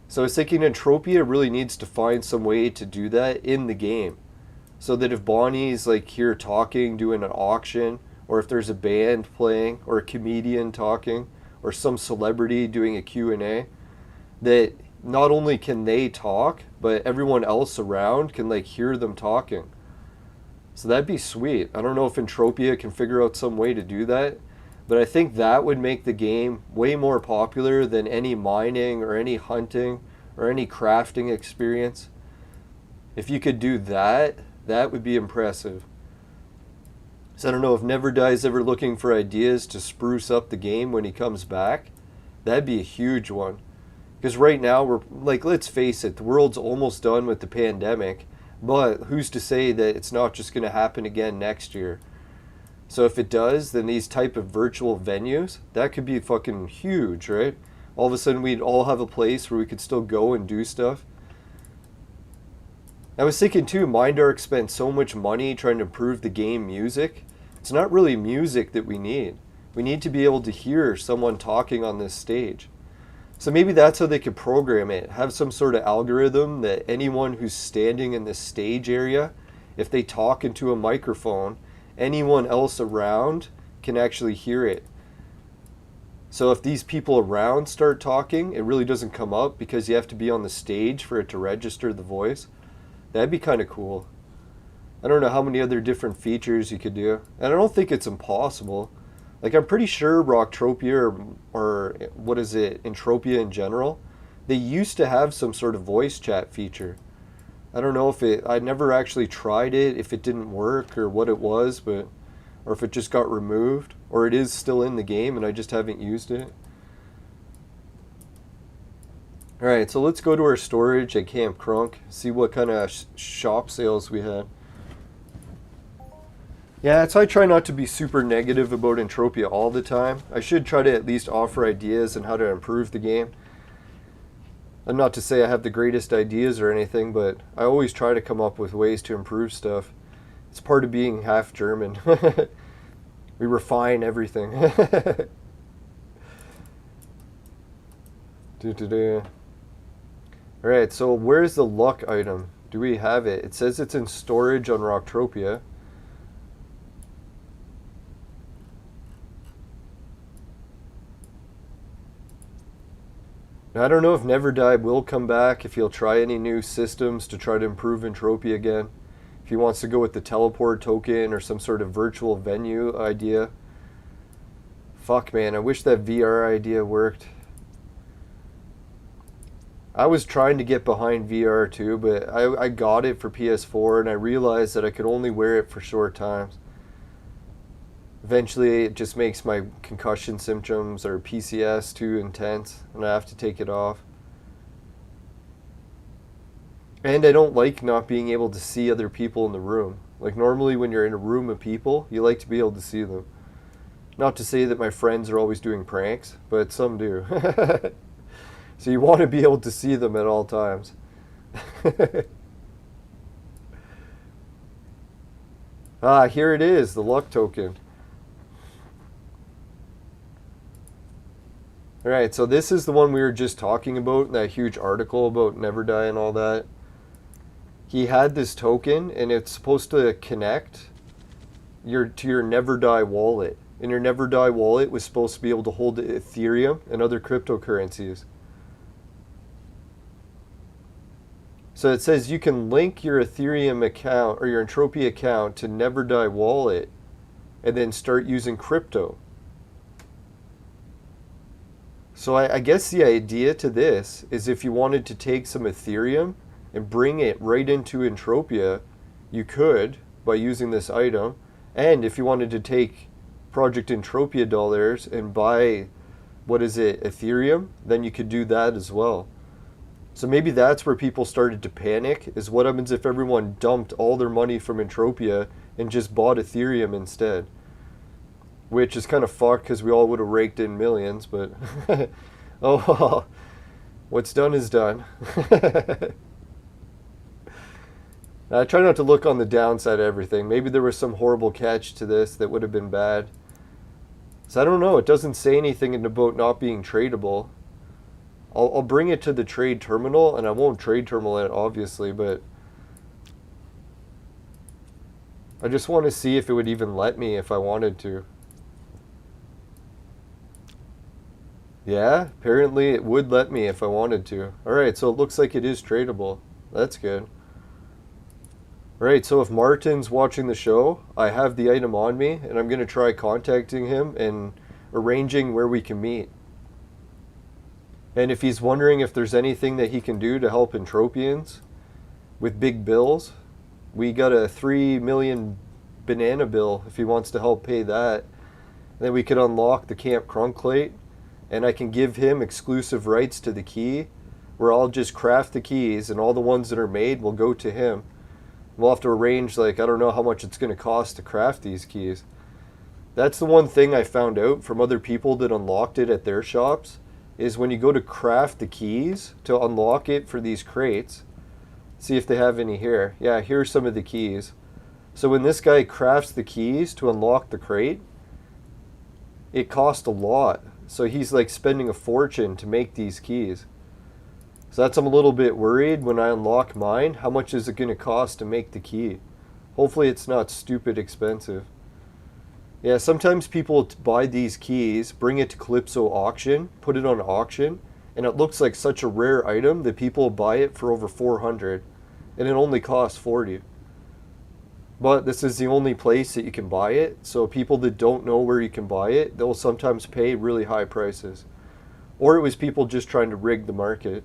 So I was thinking Entropia really needs to find some way to do that in the game. So that if Bonnie's like here talking, doing an auction, or if there's a band playing, or a comedian talking, or some celebrity doing a Q&A, that not only can they talk, but everyone else around can like hear them talking. So that'd be sweet. I don't know if Entropia can figure out some way to do that, but I think that would make the game way more popular than any mining or any hunting or any crafting experience. If you could do that, that would be impressive. So I don't know if Never Die's ever looking for ideas to spruce up the game when he comes back. That'd be a huge one. Because right now, we're like, let's face it, the world's almost done with the pandemic, but who's to say that it's not just going to happen again next year? So if it does, then these type of virtual venues, that could be fucking huge, right? All of a sudden we'd all have a place where we could still go and do stuff. I was thinking too, Mindark spent so much money trying to improve the game music. It's not really music that we need. We need to be able to hear someone talking on this stage. So maybe that's how they could program it. Have some sort of algorithm that anyone who's standing in this stage area, if they talk into a microphone, anyone else around can actually hear it. So if these people around start talking, it really doesn't come up because you have to be on the stage for it to register the voice. That'd be kind of cool. I don't know how many other different features you could do. And I don't think it's impossible. Like, I'm pretty sure Rocktropia or what is it, Entropia in general, they used to have some sort of voice chat feature. I don't know if I never actually tried it, if it didn't work or what it was, but, or if it just got removed, or it is still in the game and I just haven't used it. Alright, so let's go to our storage at Camp Crunk, see what kind of shop sales we had. Yeah, so I try not to be super negative about Entropia all the time. I should try to at least offer ideas on how to improve the game. And not to say I have the greatest ideas or anything, but I always try to come up with ways to improve stuff. It's part of being half German. We refine everything. Alright, so where's the luck item? Do we have it? It says it's in storage on Rocktropia. Now, I don't know if Never Die will come back, if he'll try any new systems to try to improve Entropia again. If he wants to go with the teleport token or some sort of virtual venue idea. Fuck, man, I wish that VR idea worked. I was trying to get behind VR too, but I got it for PS4 and I realized that I could only wear it for short times. Eventually it just makes my concussion symptoms or PCS too intense and I have to take it off. And I don't like not being able to see other people in the room. Like normally when you're in a room of people, you like to be able to see them. Not to say that my friends are always doing pranks, but some do. So you want to be able to see them at all times. Ah, here it is, the luck token. Alright, so this is the one we were just talking about, that huge article about Never Die and all that. He had this token, and it's supposed to connect to your Never Die wallet. And your Never Die wallet was supposed to be able to hold Ethereum and other cryptocurrencies. So it says you can link your Ethereum account or your Entropia account to Never Die wallet and then start using crypto. So I guess the idea to this is if you wanted to take some Ethereum and bring it right into Entropia, you could by using this item. And if you wanted to take Project Entropia dollars and buy, Ethereum, then you could do that as well. So maybe that's where people started to panic, is what happens if everyone dumped all their money from Entropia and just bought Ethereum instead. Which is kind of fucked because we all would have raked in millions, but oh well, what's done is done. I try not to look on the downside of everything. Maybe there was some horrible catch to this that would have been bad. So I don't know, it doesn't say anything about not being tradable. I'll bring it to the trade terminal, and I won't trade terminal it, obviously, but I just want to see if it would even let me if I wanted to. Yeah, apparently it would let me if I wanted to. Alright, so it looks like it is tradable. That's good. Alright, so if Martin's watching the show, I have the item on me, and I'm going to try contacting him and arranging where we can meet. And if he's wondering if there's anything that he can do to help Entropians with big bills, we got a 3 million banana bill if he wants to help pay that. And then we could unlock the Camp Crunk plate, and I can give him exclusive rights to the key, where I'll just craft the keys, and all the ones that are made will go to him. We'll have to arrange, like, I don't know how much it's going to cost to craft these keys. That's the one thing I found out from other people that unlocked it at their shops, is when you go to craft the keys to unlock it for these crates, See if they have any here. Yeah, here's some of the keys. So when this guy crafts the keys to unlock the crate, it costs a lot. So he's like spending a fortune to make these keys. So that's, I'm a little bit worried when I unlock mine. How much is it going to cost to make the key? Hopefully it's not stupid expensive. Yeah, sometimes people buy these keys, bring it to Calypso auction, put it on auction, and it looks like such a rare item that people buy it for over 400, and it only costs 40. But this is the only place that you can buy it, so people that don't know where you can buy it, they'll sometimes pay really high prices. Or it was people just trying to rig the market.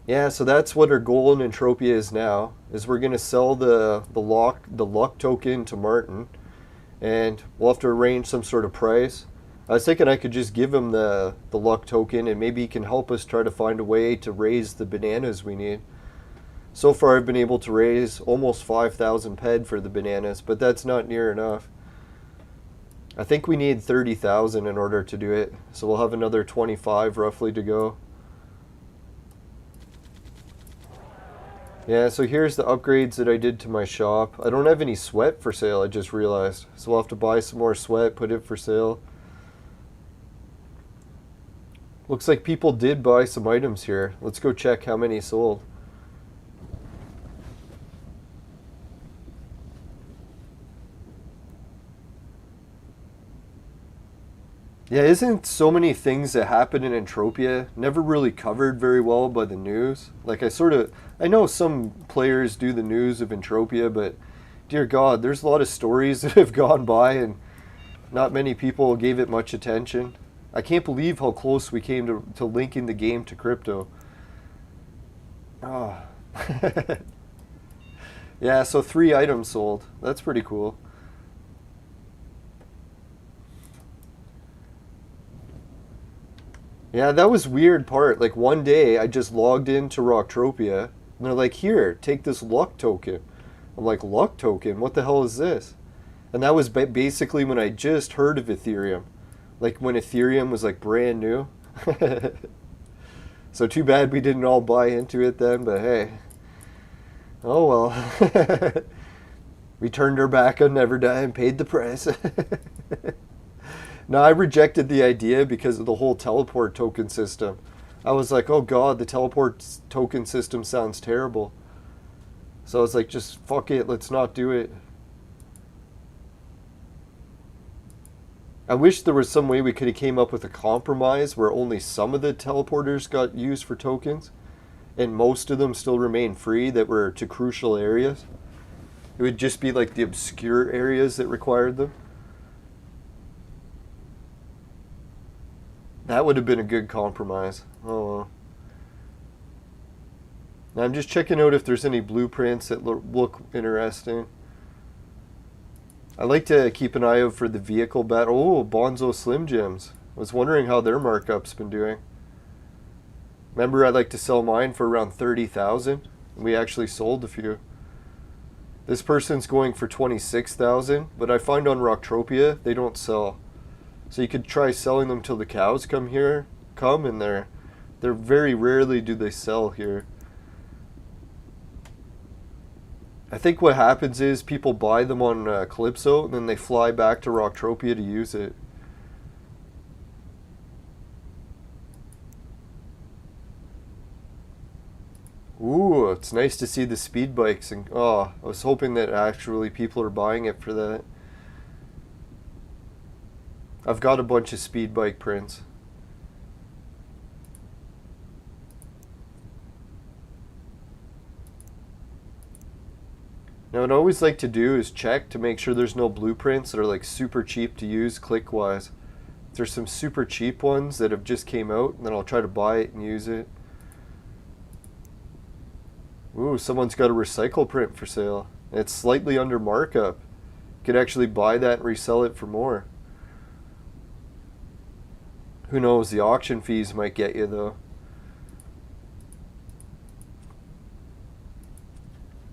Yeah, so that's what our goal in Entropia is now, is we're going to sell the luck token to Martin, and we'll have to arrange some sort of price. I was thinking I could just give him the luck token, and maybe he can help us try to find a way to raise the bananas we need. So far I've been able to raise almost 5,000 ped for the bananas, but that's not near enough. I think we need 30,000 in order to do it, so we'll have another 25 roughly to go. Yeah, so here's the upgrades that I did to my shop. I don't have any sweat for sale, I just realized. So we'll have to buy some more sweat, put it for sale. Looks like people did buy some items here. Let's go check how many sold. Yeah, isn't so many things that happen in Entropia never really covered very well by the news? Like I know some players do the news of Entropia, but dear God, there's a lot of stories that have gone by and not many people gave it much attention. I can't believe how close we came to linking the game to crypto. Oh. Yeah, so 3 items sold. That's pretty cool. Yeah, that was weird part. Like one day I just logged into Rocktropia and they're like, here, take this luck token. I'm like, luck token? What the hell is this? And that was basically when I just heard of Ethereum. Like when Ethereum was like brand new. So too bad we didn't all buy into it then, but hey. Oh well. We turned our back on Neverdie and paid the price. No, I rejected the idea because of the whole teleport token system. I was like, oh God, the teleport token system sounds terrible. So I was like, just fuck it, let's not do it. I wish there was some way we could have came up with a compromise where only some of the teleporters got used for tokens and most of them still remain free that were to crucial areas. It would just be like the obscure areas that required them. That would have been a good compromise. Oh well. Now I'm just checking out if there's any blueprints that look interesting. I like to keep an eye out for the vehicle battle. Oh, Bonzo Slim Jims. I was wondering how their markup's been doing. Remember, I like to sell mine for around 30,000. We actually sold a few. This person's going for 26,000, but I find on Rocktropia they don't sell. So you could try selling them till the cows come, and they're very rarely do they sell here. I think what happens is people buy them on Calypso and then they fly back to Rocktropia to use it. Ooh, it's nice to see the speed bikes, and oh, I was hoping that actually people are buying it for that. I've got a bunch of speed bike prints. Now what I always like to do is check to make sure there's no blueprints that are like super cheap to use click-wise. If there's some super cheap ones that have just came out, then I'll try to buy it and use it. Ooh, someone's got a recycle print for sale. It's slightly under markup. You could actually buy that and resell it for more. Who knows, the auction fees might get you though.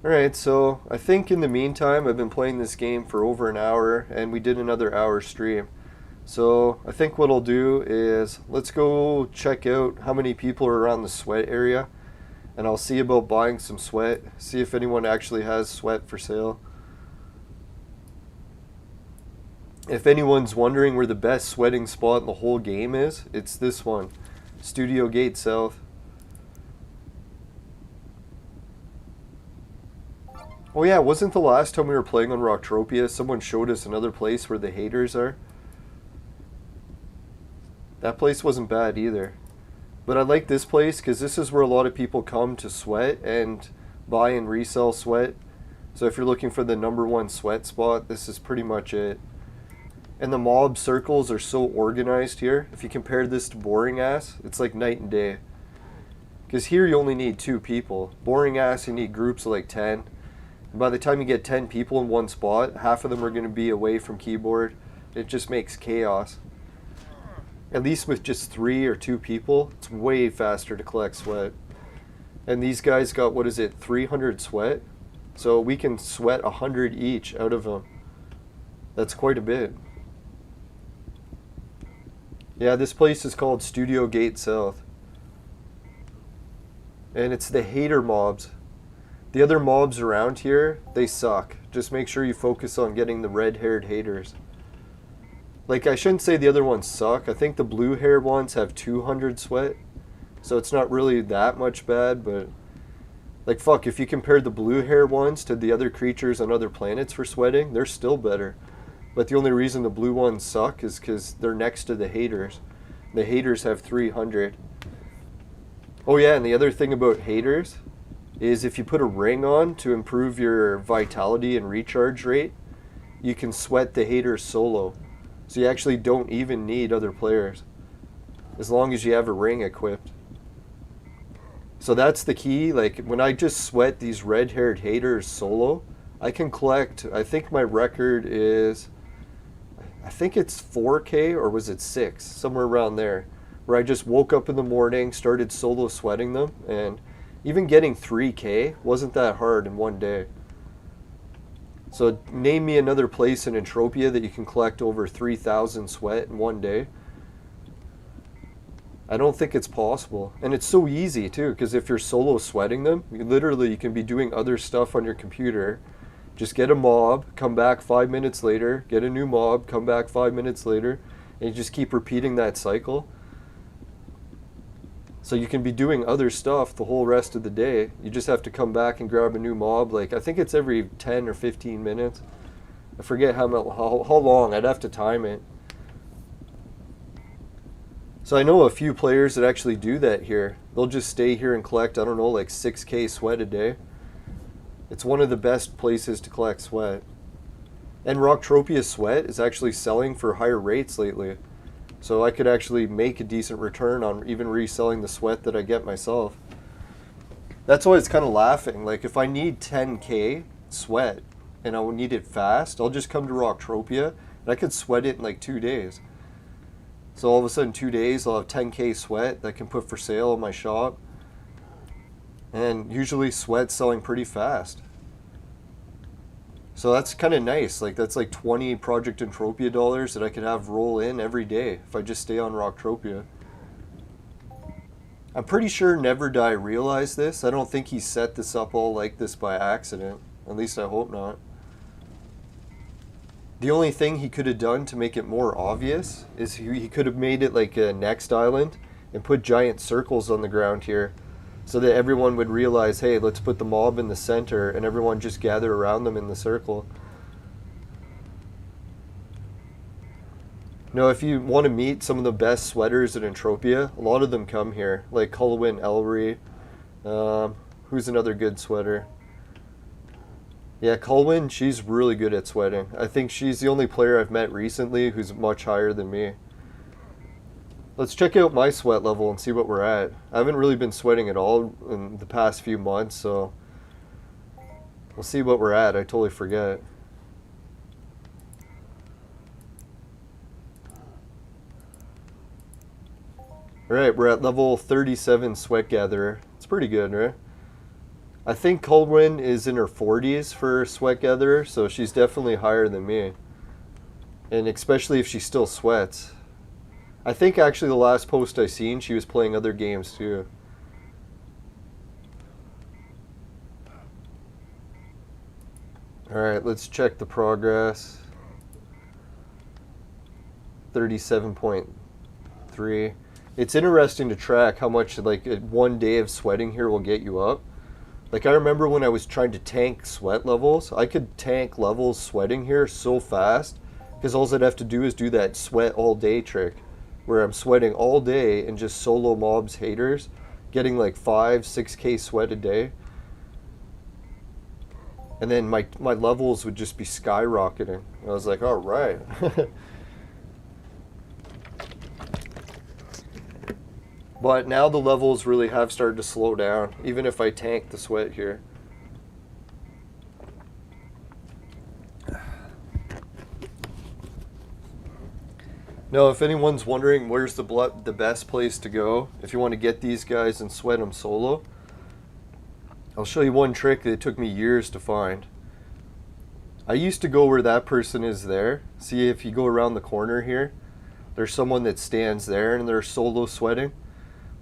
Alright, so I think in the meantime I've been playing this game for over an hour and we did another hour stream. So I think what I'll do is let's go check out how many people are around the sweat area, and I'll see about buying some sweat, see if anyone actually has sweat for sale. If anyone's wondering where the best sweating spot in the whole game is, it's this one, Studio Gate South. Oh yeah, wasn't the last time we were playing on Rocktropia, someone showed us another place where the haters are? That place wasn't bad either. But I like this place because this is where a lot of people come to sweat and buy and resell sweat. So if you're looking for the #1 sweat spot, this is pretty much it. And the mob circles are so organized here. If you compare this to Boring Ass, it's like night and day. Because here you only need 2 people. Boring Ass, you need groups of like 10. And by the time you get 10 people in one spot, half of them are going to be away from keyboard. It just makes chaos. At least with just 3 or 2 people, it's way faster to collect sweat. And these guys got, what is it, 300 sweat? So we can sweat 100 each out of them. That's quite a bit. Yeah, this place is called Studio Gate South. And it's the hater mobs. The other mobs around here, they suck. Just make sure you focus on getting the red-haired haters. Like, I shouldn't say the other ones suck. I think the blue-haired ones have 200 sweat. So it's not really that much bad, but... Like, fuck, if you compare the blue-haired ones to the other creatures on other planets for sweating, they're still better. But the only reason the blue ones suck is because they're next to the haters. The haters have 300. Oh yeah, and the other thing about haters is if you put a ring on to improve your vitality and recharge rate, you can sweat the haters solo. So you actually don't even need other players, as long as you have a ring equipped. So that's the key. Like, when I just sweat these red-haired haters solo, I can collect, I think my record is... I think it's 4K, or was it 6? Somewhere around there. Where I just woke up in the morning, started solo sweating them, and even getting 3K wasn't that hard in one day. So name me another place in Entropia that you can collect over 3,000 sweat in one day. I don't think it's possible. And it's so easy too, because if you're solo sweating them, you can be doing other stuff on your computer. Just get a mob, come back 5 minutes later, get a new mob, come back 5 minutes later, and you just keep repeating that cycle. So you can be doing other stuff the whole rest of the day. You just have to come back and grab a new mob. Like, I think it's every 10 or 15 minutes. I forget how long. I'd have to time it. So I know a few players that actually do that here. They'll just stay here and collect, I don't know, like 6K sweat a day. It's one of the best places to collect sweat. And Rocktropia sweat is actually selling for higher rates lately. So I could actually make a decent return on even reselling the sweat that I get myself. That's why it's kind of laughing. Like, if I need 10K sweat and I will need it fast, I'll just come to Rocktropia and I could sweat it in like 2 days. So all of a sudden 2 days I'll have 10K sweat that I can put for sale in my shop. And usually sweat's selling pretty fast. So that's kind of nice. Like, that's like 20 Project Entropia dollars that I could have roll in every day if I just stay on Rocktropia. I'm pretty sure Never Die realized this. I don't think he set this up all like this by accident. At least I hope not. The only thing he could have done to make it more obvious is he could have made it like a next island and put giant circles on the ground here, so that everyone would realize, hey, let's put the mob in the center, and everyone just gather around them in the circle. Now, if you want to meet some of the best sweaters in Entropia, a lot of them come here, like Culwin Ellery. Who's another good sweater? Yeah, Culwin, she's really good at sweating. I think she's the only player I've met recently who's much higher than me. Let's check out my sweat level and see what we're at. I haven't really been sweating at all in the past few months, so we'll see what we're at. I totally forget. Alright, we're at level 37 Sweat Gatherer. It's pretty good, right? I think Culwin is in her 40s for Sweat Gatherer, so she's definitely higher than me. And especially if she still sweats. I think actually the last post I seen, she was playing other games too. Alright, let's check the progress. 37.3. It's interesting to track how much like 1 day of sweating here will get you up. Like I remember when I was trying to tank sweat levels, I could tank levels sweating here so fast because all I'd have to do is do that sweat all day trick where I'm sweating all day and just solo mobs haters, getting like 5-6K sweat a day. And then my levels would just be skyrocketing. I was like, all right. But now the levels really have started to slow down, even if I tank the sweat here. Now, if anyone's wondering where's the best place to go, if you want to get these guys and sweat them solo, I'll show you one trick that took me years to find. I used to go where that person is there. See, if you go around the corner here, there's someone that stands there and they're solo sweating.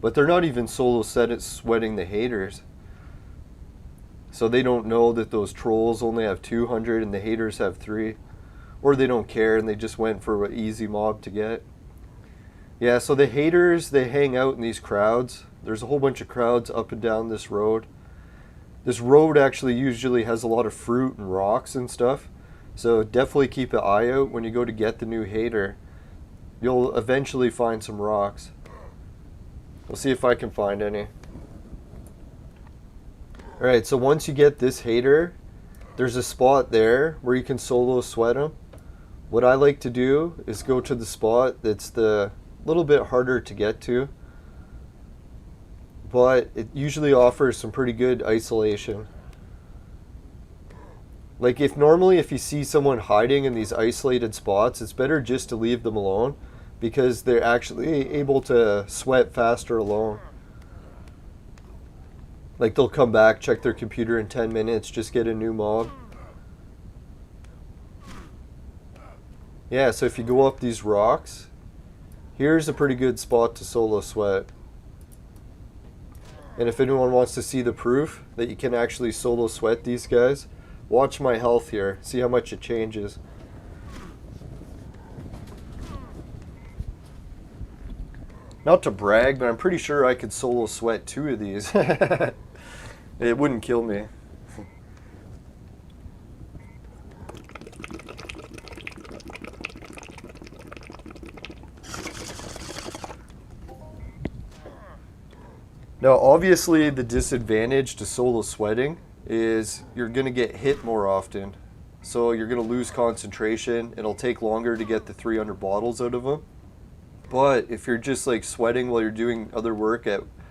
But they're not even solo sweating the haters. So they don't know that those trolls only have 200 and the haters have 3. Or they don't care and they just went for an easy mob to get. Yeah, so the haters, they hang out in these crowds. There's a whole bunch of crowds up and down this road. This road actually usually has a lot of fruit and rocks and stuff. So definitely keep an eye out when you go to get the new hater. You'll eventually find some rocks. We'll see if I can find any. Alright, so once you get this hater, there's a spot there where you can solo sweat him. What I like to do is go to the spot that's the little bit harder to get to, but it usually offers some pretty good isolation. Like if you see someone hiding in these isolated spots, it's better just to leave them alone because they're actually able to sweat faster alone. Like they'll come back, check their computer in 10 minutes, just get a new mob. Yeah, so if you go up these rocks, here's a pretty good spot to solo sweat. And if anyone wants to see the proof that you can actually solo sweat these guys, watch my health here, see how much it changes. Not to brag, but I'm pretty sure I could solo sweat 2 of these. It wouldn't kill me. Now, obviously, the disadvantage to solo sweating is you're going to get hit more often. So you're going to lose concentration. It'll take longer to get the 300 bottles out of them. But if you're just like sweating while you're doing other work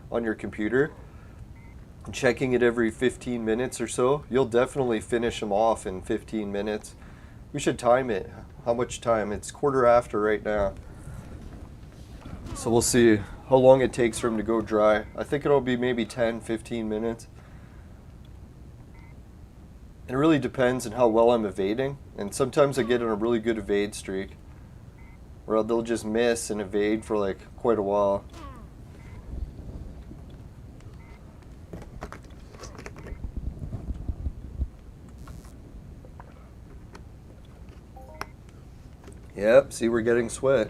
on your computer, checking it every 15 minutes or so, you'll definitely finish them off in 15 minutes. We should time it. How much time? It's 1:15 right now. So we'll see how long it takes for them to go dry. I think it'll be maybe 10-15 minutes. It really depends on how well I'm evading. And sometimes I get on a really good evade streak, where they'll just miss and evade for like quite a while. Yep, see, we're getting sweat.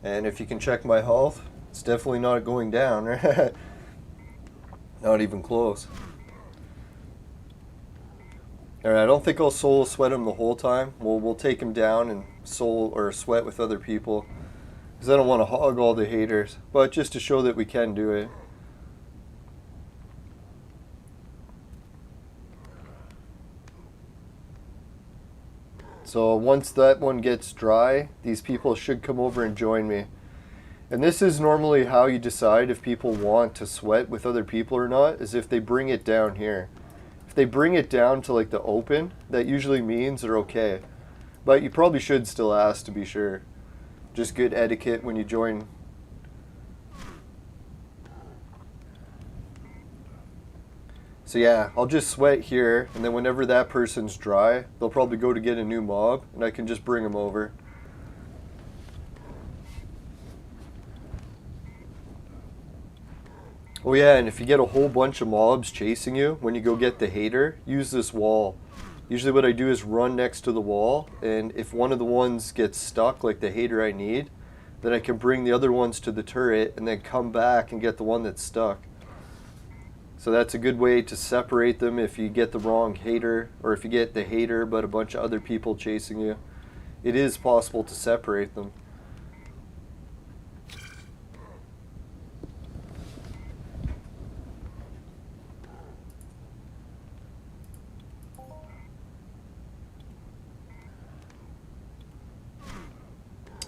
And if you can check my health, it's definitely not going down. Not even close. Alright, I don't think I'll solo sweat him the whole time. We'll take him down and solo or sweat with other people, because I don't want to hog all the haters, but just to show that we can do it. So once that one gets dry, these people should come over and join me. And this is normally how you decide if people want to sweat with other people or not, is if they bring it down here. If they bring it down to like the open, that usually means they're okay. But you probably should still ask to be sure. Just good etiquette when you join. So yeah, I'll just sweat here, and then whenever that person's dry, they'll probably go to get a new mob, and I can just bring them over. Oh yeah, and if you get a whole bunch of mobs chasing you, when you go get the hater, use this wall. Usually what I do is run next to the wall, and if one of the ones gets stuck, like the hater I need, then I can bring the other ones to the turret, and then come back and get the one that's stuck. So that's a good way to separate them if you get the wrong hater, or if you get the hater but a bunch of other people chasing you. It is possible to separate them.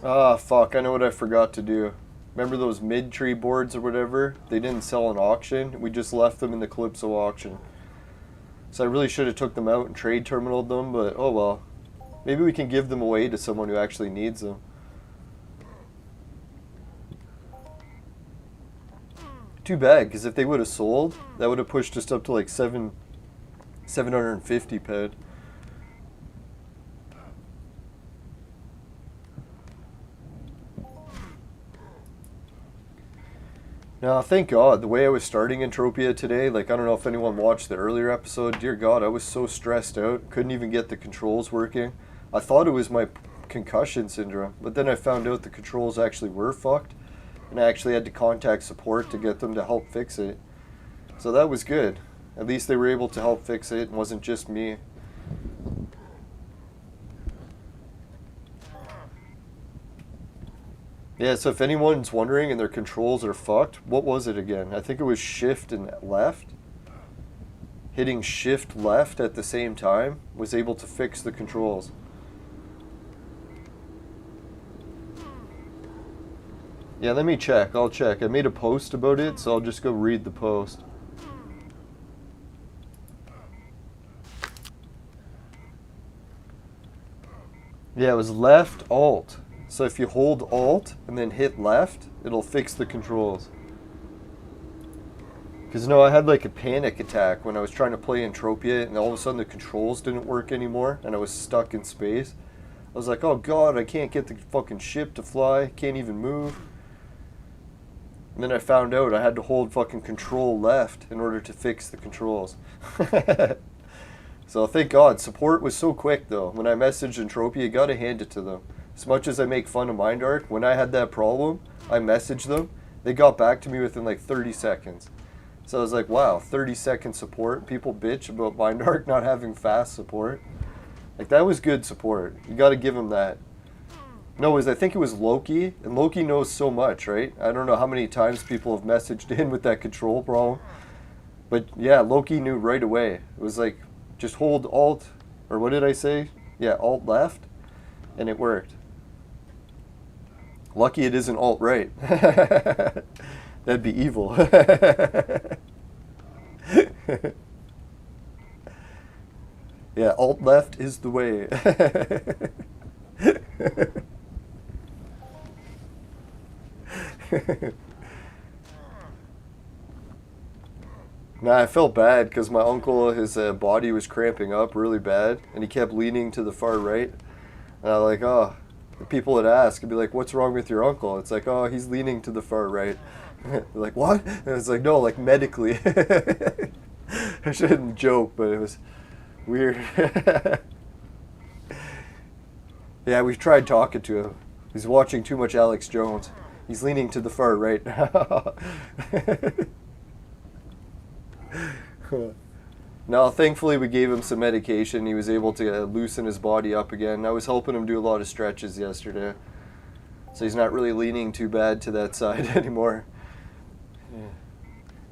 Ah, fuck, I know what I forgot to do. Remember those mid-tree boards or whatever? They didn't sell in auction. We just left them in the Calypso auction. So I really should have took them out and trade terminaled them, but oh well. Maybe we can give them away to someone who actually needs them. Too bad, because if they would have sold, that would have pushed us up to like 750 ped. Now, thank God, the way I was starting Entropia today, like, I don't know if anyone watched the earlier episode, dear God, I was so stressed out, couldn't even get the controls working. I thought it was my concussion syndrome, but then I found out the controls actually were fucked, and I actually had to contact support to get them to help fix it. So that was good. At least they were able to help fix it, and it wasn't just me. Yeah, so if anyone's wondering and their controls are fucked, what was it again? I think it was shift and left. Hitting shift left at the same time was able to fix the controls. Yeah, let me check. I'll check. I made a post about it, so I'll just go read the post. Yeah, it was left alt. So if you hold alt and then hit left, it'll fix the controls. Because no, I had like a panic attack when I was trying to play Entropia, and all of a sudden the controls didn't work anymore and I was stuck in space. I was like, oh God, I can't get the fucking ship to fly, can't even move. And then I found out I had to hold fucking control left in order to fix the controls. So thank God, support was so quick though. When I messaged Entropia, gotta hand it to them. As much as I make fun of MindArk, when I had that problem, I messaged them. They got back to me within like 30 seconds. So I was like, wow, 30-second support. People bitch about MindArk not having fast support. Like, that was good support. You got to give them that. No, I think it was Loki, and Loki knows so much, right? I don't know how many times people have messaged in with that control problem. But yeah, Loki knew right away. It was like, just hold Alt, or what did I say? Yeah, Alt left, and it worked. Lucky it isn't alt right. That'd be evil. Yeah, alt left is the way. Nah, I felt bad because my uncle, his body was cramping up really bad, and he kept leaning to the far right. And I was like, oh. People would ask and be like, what's wrong with your uncle? It's like, oh, he's leaning to the far right. They're like, what? And it's like, no, like medically. I shouldn't joke, but it was weird. Yeah, we've tried talking to him. He's watching too much Alex Jones. He's leaning to the far right now. No, thankfully we gave him some medication. He was able to loosen his body up again. I was helping him do a lot of stretches yesterday. So he's not really leaning too bad to that side anymore. Yeah.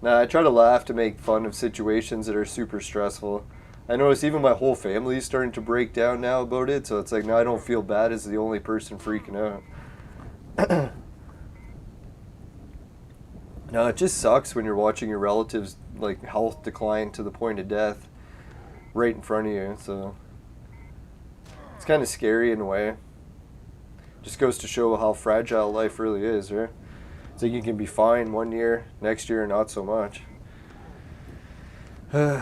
Now, I try to laugh to make fun of situations that are super stressful. I notice even my whole family is starting to break down now about it, so it's like, now I don't feel bad as the only person freaking out. No, it just sucks when you're watching your relatives' like health decline to the point of death right in front of you. So it's kind of scary in a way. Just goes to show how fragile life really is, right? It's like you can be fine one year, next year not so much. Who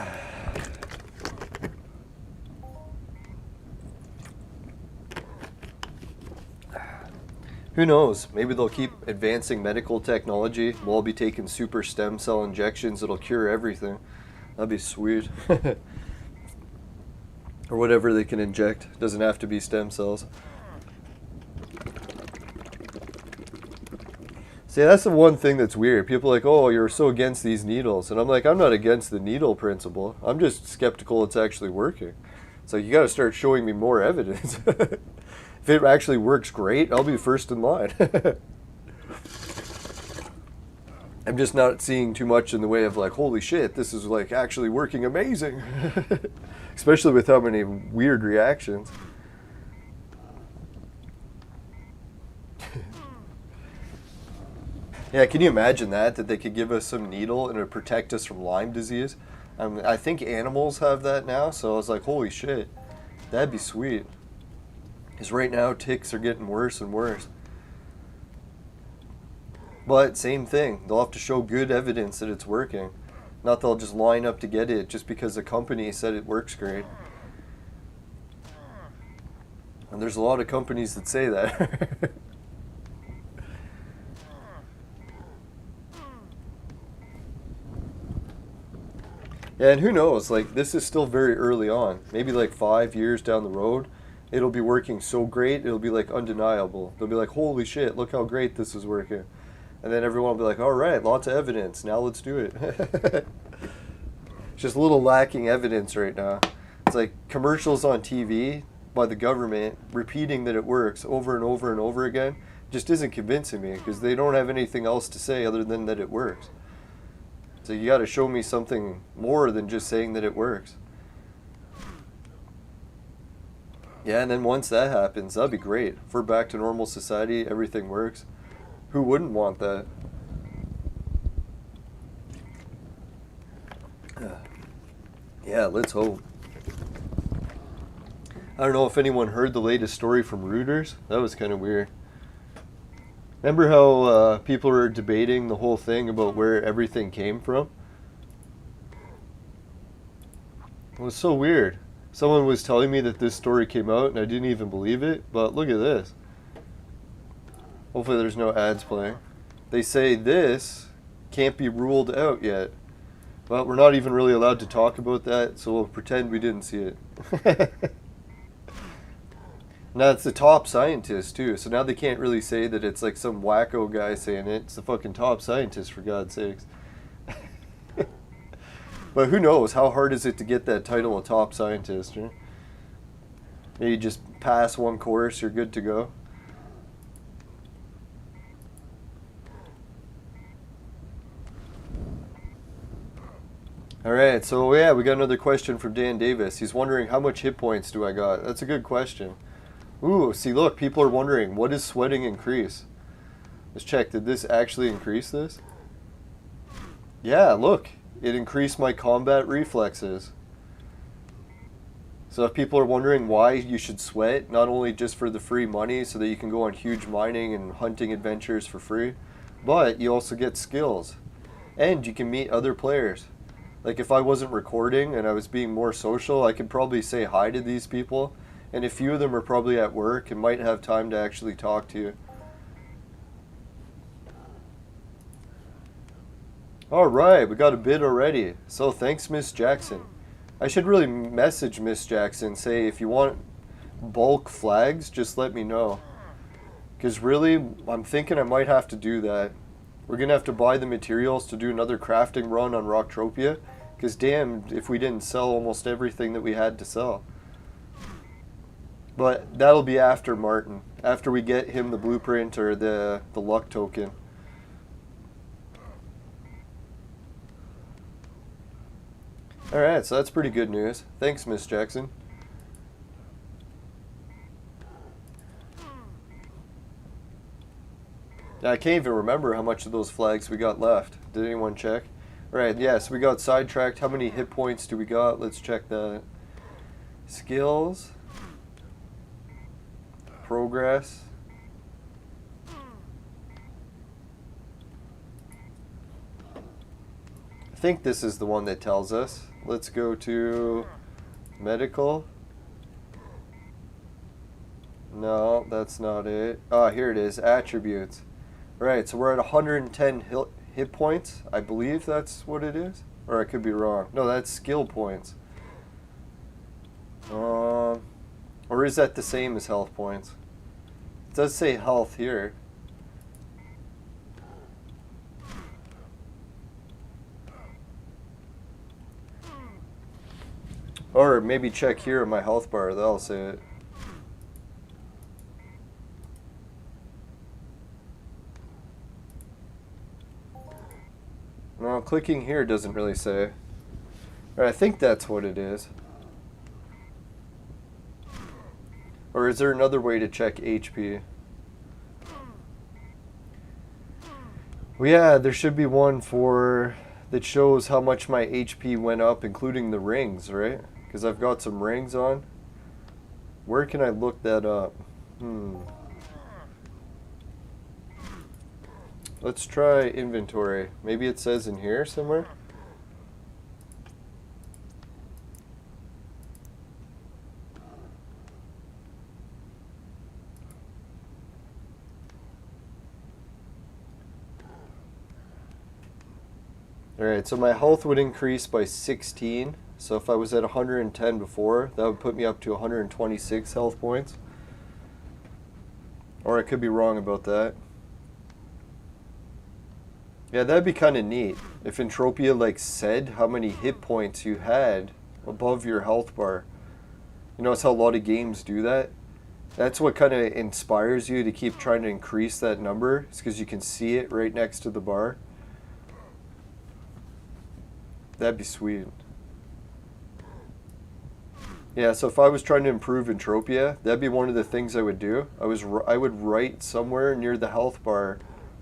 knows? Maybe they'll keep advancing medical technology. We'll all be taking super stem cell injections that'll cure everything. That'd be sweet. Or whatever they can inject. Doesn't have to be stem cells. See, that's the one thing that's weird. People are like, oh, you're so against these needles. And I'm like, I'm not against the needle principle. I'm just skeptical it's actually working. It's like, you got to start showing me more evidence. If it actually works great, I'll be first in line. I'm just not seeing too much in the way of like, holy shit, this is like actually working amazing. Especially with how many weird reactions. Yeah, can you imagine that they could give us some needle and it would protect us from Lyme disease? I think animals have that now, so I was like, holy shit, that'd be sweet. Because right now, ticks are getting worse and worse. But same thing, they'll have to show good evidence that it's working. Not they'll just line up to get it just because the company said it works great. And there's a lot of companies that say that. Yeah, and who knows, like, this is still very early on. Maybe like 5 years down the road, it'll be working so great, it'll be like undeniable. They'll be like, holy shit, look how great this is working. And then everyone will be like, all right, lots of evidence, now let's do it. It's just a little lacking evidence right now. It's like commercials on TV by the government repeating that it works over and over and over again just isn't convincing me because they don't have anything else to say other than that it works. So you got to show me something more than just saying that it works. Yeah, and then once that happens, that'd be great. If we're back to normal society, everything works. Who wouldn't want that? Yeah, let's hope. I don't know if anyone heard the latest story from Reuters. That was kind of weird. Remember how people were debating the whole thing about where everything came from? It was so weird. Someone was telling me that this story came out and I didn't even believe it, but look at this. Hopefully there's no ads playing. They say this can't be ruled out yet. Well, we're not even really allowed to talk about that, so we'll pretend we didn't see it. Now it's the top scientist too, so now they can't really say that it's like some wacko guy saying it. It's the fucking top scientist, for God's sakes. But who knows? How hard is it to get that title of top scientist? Right? You just pass one course, you're good to go. Alright, so yeah, we got another question from Dan Davis. He's wondering, how much hit points do I got? That's a good question. Ooh, see, look, people are wondering, what does sweating increase? Let's check, did this actually increase this? Yeah, look, it increased my combat reflexes. So if people are wondering why you should sweat, not only just for the free money so that you can go on huge mining and hunting adventures for free, but you also get skills. And you can meet other players. Like if I wasn't recording and I was being more social, I could probably say hi to these people. And a few of them are probably at work and might have time to actually talk to you. Alright, we got a bid already. So thanks, Miss Jackson. I should really message Miss Jackson, say if you want bulk flags, just let me know. Because really, I'm thinking I might have to do that. We're going to have to buy the materials to do another crafting run on Rocktropia. Because damn, if we didn't sell almost everything that we had to sell. But that'll be after Martin. After we get him the blueprint or the luck token. Alright, so that's pretty good news. Thanks, Miss Jackson. I can't even remember how much of those flags we got left. Did anyone check? Right, yeah, so we got sidetracked. How many hit points do we got? Let's check that. Skills. Progress. think this is the one that tells us. Let's go to medical. No, that's not it. Ah, here it is, attributes. Right, so we're at 110 hit points. I believe that's what it is. Or I could be wrong. No, that's skill points. Or is that the same as health points? It does say health here. Or maybe check here in my health bar, that'll say it. No, clicking here doesn't really say. Or I think that's what it is. Or is there another way to check HP? Well, yeah, there should be one for that shows how much my HP went up, including the rings, right? Because I've got some rings on. Where can I look that up? Let's try inventory. Maybe it says in here somewhere. Alright, so my health would increase by 16. So if I was at 110 before, that would put me up to 126 health points. Or I could be wrong about that. Yeah, that'd be kind of neat if Entropia like said how many hit points you had above your health bar. You notice how a lot of games do that? That's what kind of inspires you to keep trying to increase that number. It's because you can see it right next to the bar. That'd be sweet. Yeah, so if I was trying to improve Entropia, that'd be one of the things I would do. I would write somewhere near the health bar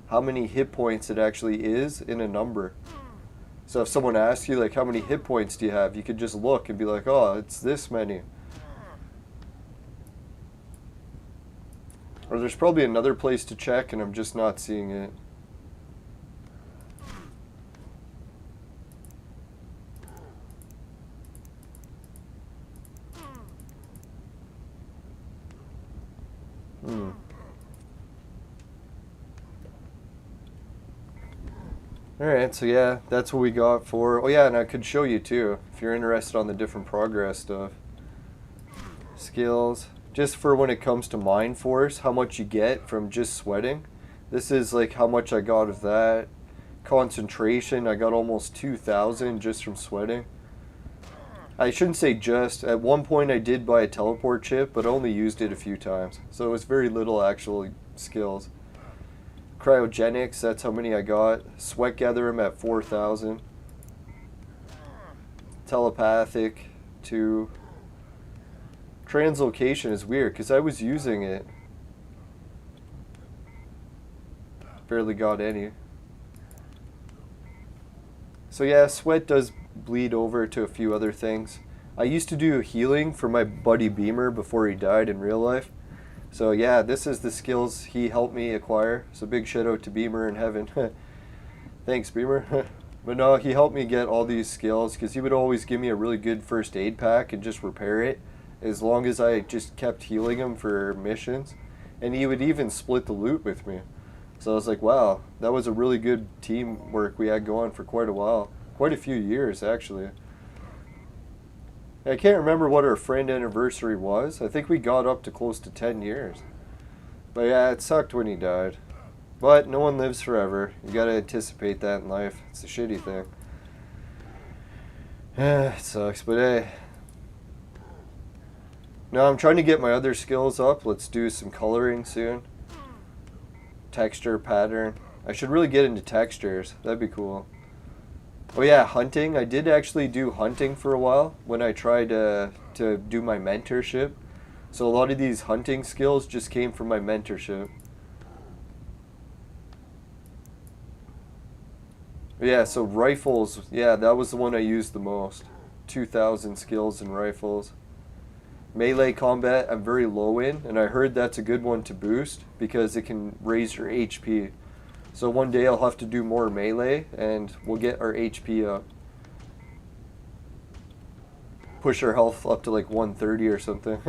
how many hit points it actually is in a number. So if someone asks you like how many hit points do you have, you could just look and be like, oh, it's this many. Or there's probably another place to check and I'm just not seeing it. Alright, so yeah, that's what we got for... Oh yeah, and I could show you too, if you're interested on the different progress stuff. Skills. Just for when it comes to Mind Force, how much you get from just sweating. This is like how much I got of that. Concentration, I got almost 2,000 just from sweating. I shouldn't say just. At one point I did buy a teleport chip, but only used it a few times. So it was very little actual skills. Cryogenics, that's how many I got. Sweat gather, I'm at 4,000. Telepathic, 2. Translocation is weird, because I was using it. Barely got any. So yeah, sweat does bleed over to a few other things. I used to do healing for my buddy Beamer before he died in real life. So yeah, this is the skills he helped me acquire. So big shout out to Beamer in heaven. Thanks, Beamer. But no, he helped me get all these skills because he would always give me a really good first aid pack and just repair it as long as I just kept healing him for missions. And he would even split the loot with me. So I was like, wow, that was a really good teamwork we had going for quite a while. Quite a few years, actually. I can't remember what our friend anniversary was. I think we got up to close to 10 years. But yeah, it sucked when he died. But no one lives forever. You gotta anticipate that in life. It's a shitty thing. It sucks, but hey. Now I'm trying to get my other skills up. Let's do some coloring soon. Texture, pattern. I should really get into textures. That'd be cool. Oh yeah, hunting. I did actually do hunting for a while when I tried to do my mentorship. So a lot of these hunting skills just came from my mentorship. Yeah, so rifles, yeah, that was the one I used the most. 2,000 skills in rifles. Melee combat, I'm very low in, and I heard that's a good one to boost because it can raise your HP. So one day I'll have to do more melee and we'll get our HP up. Push our health up to like 130 or something.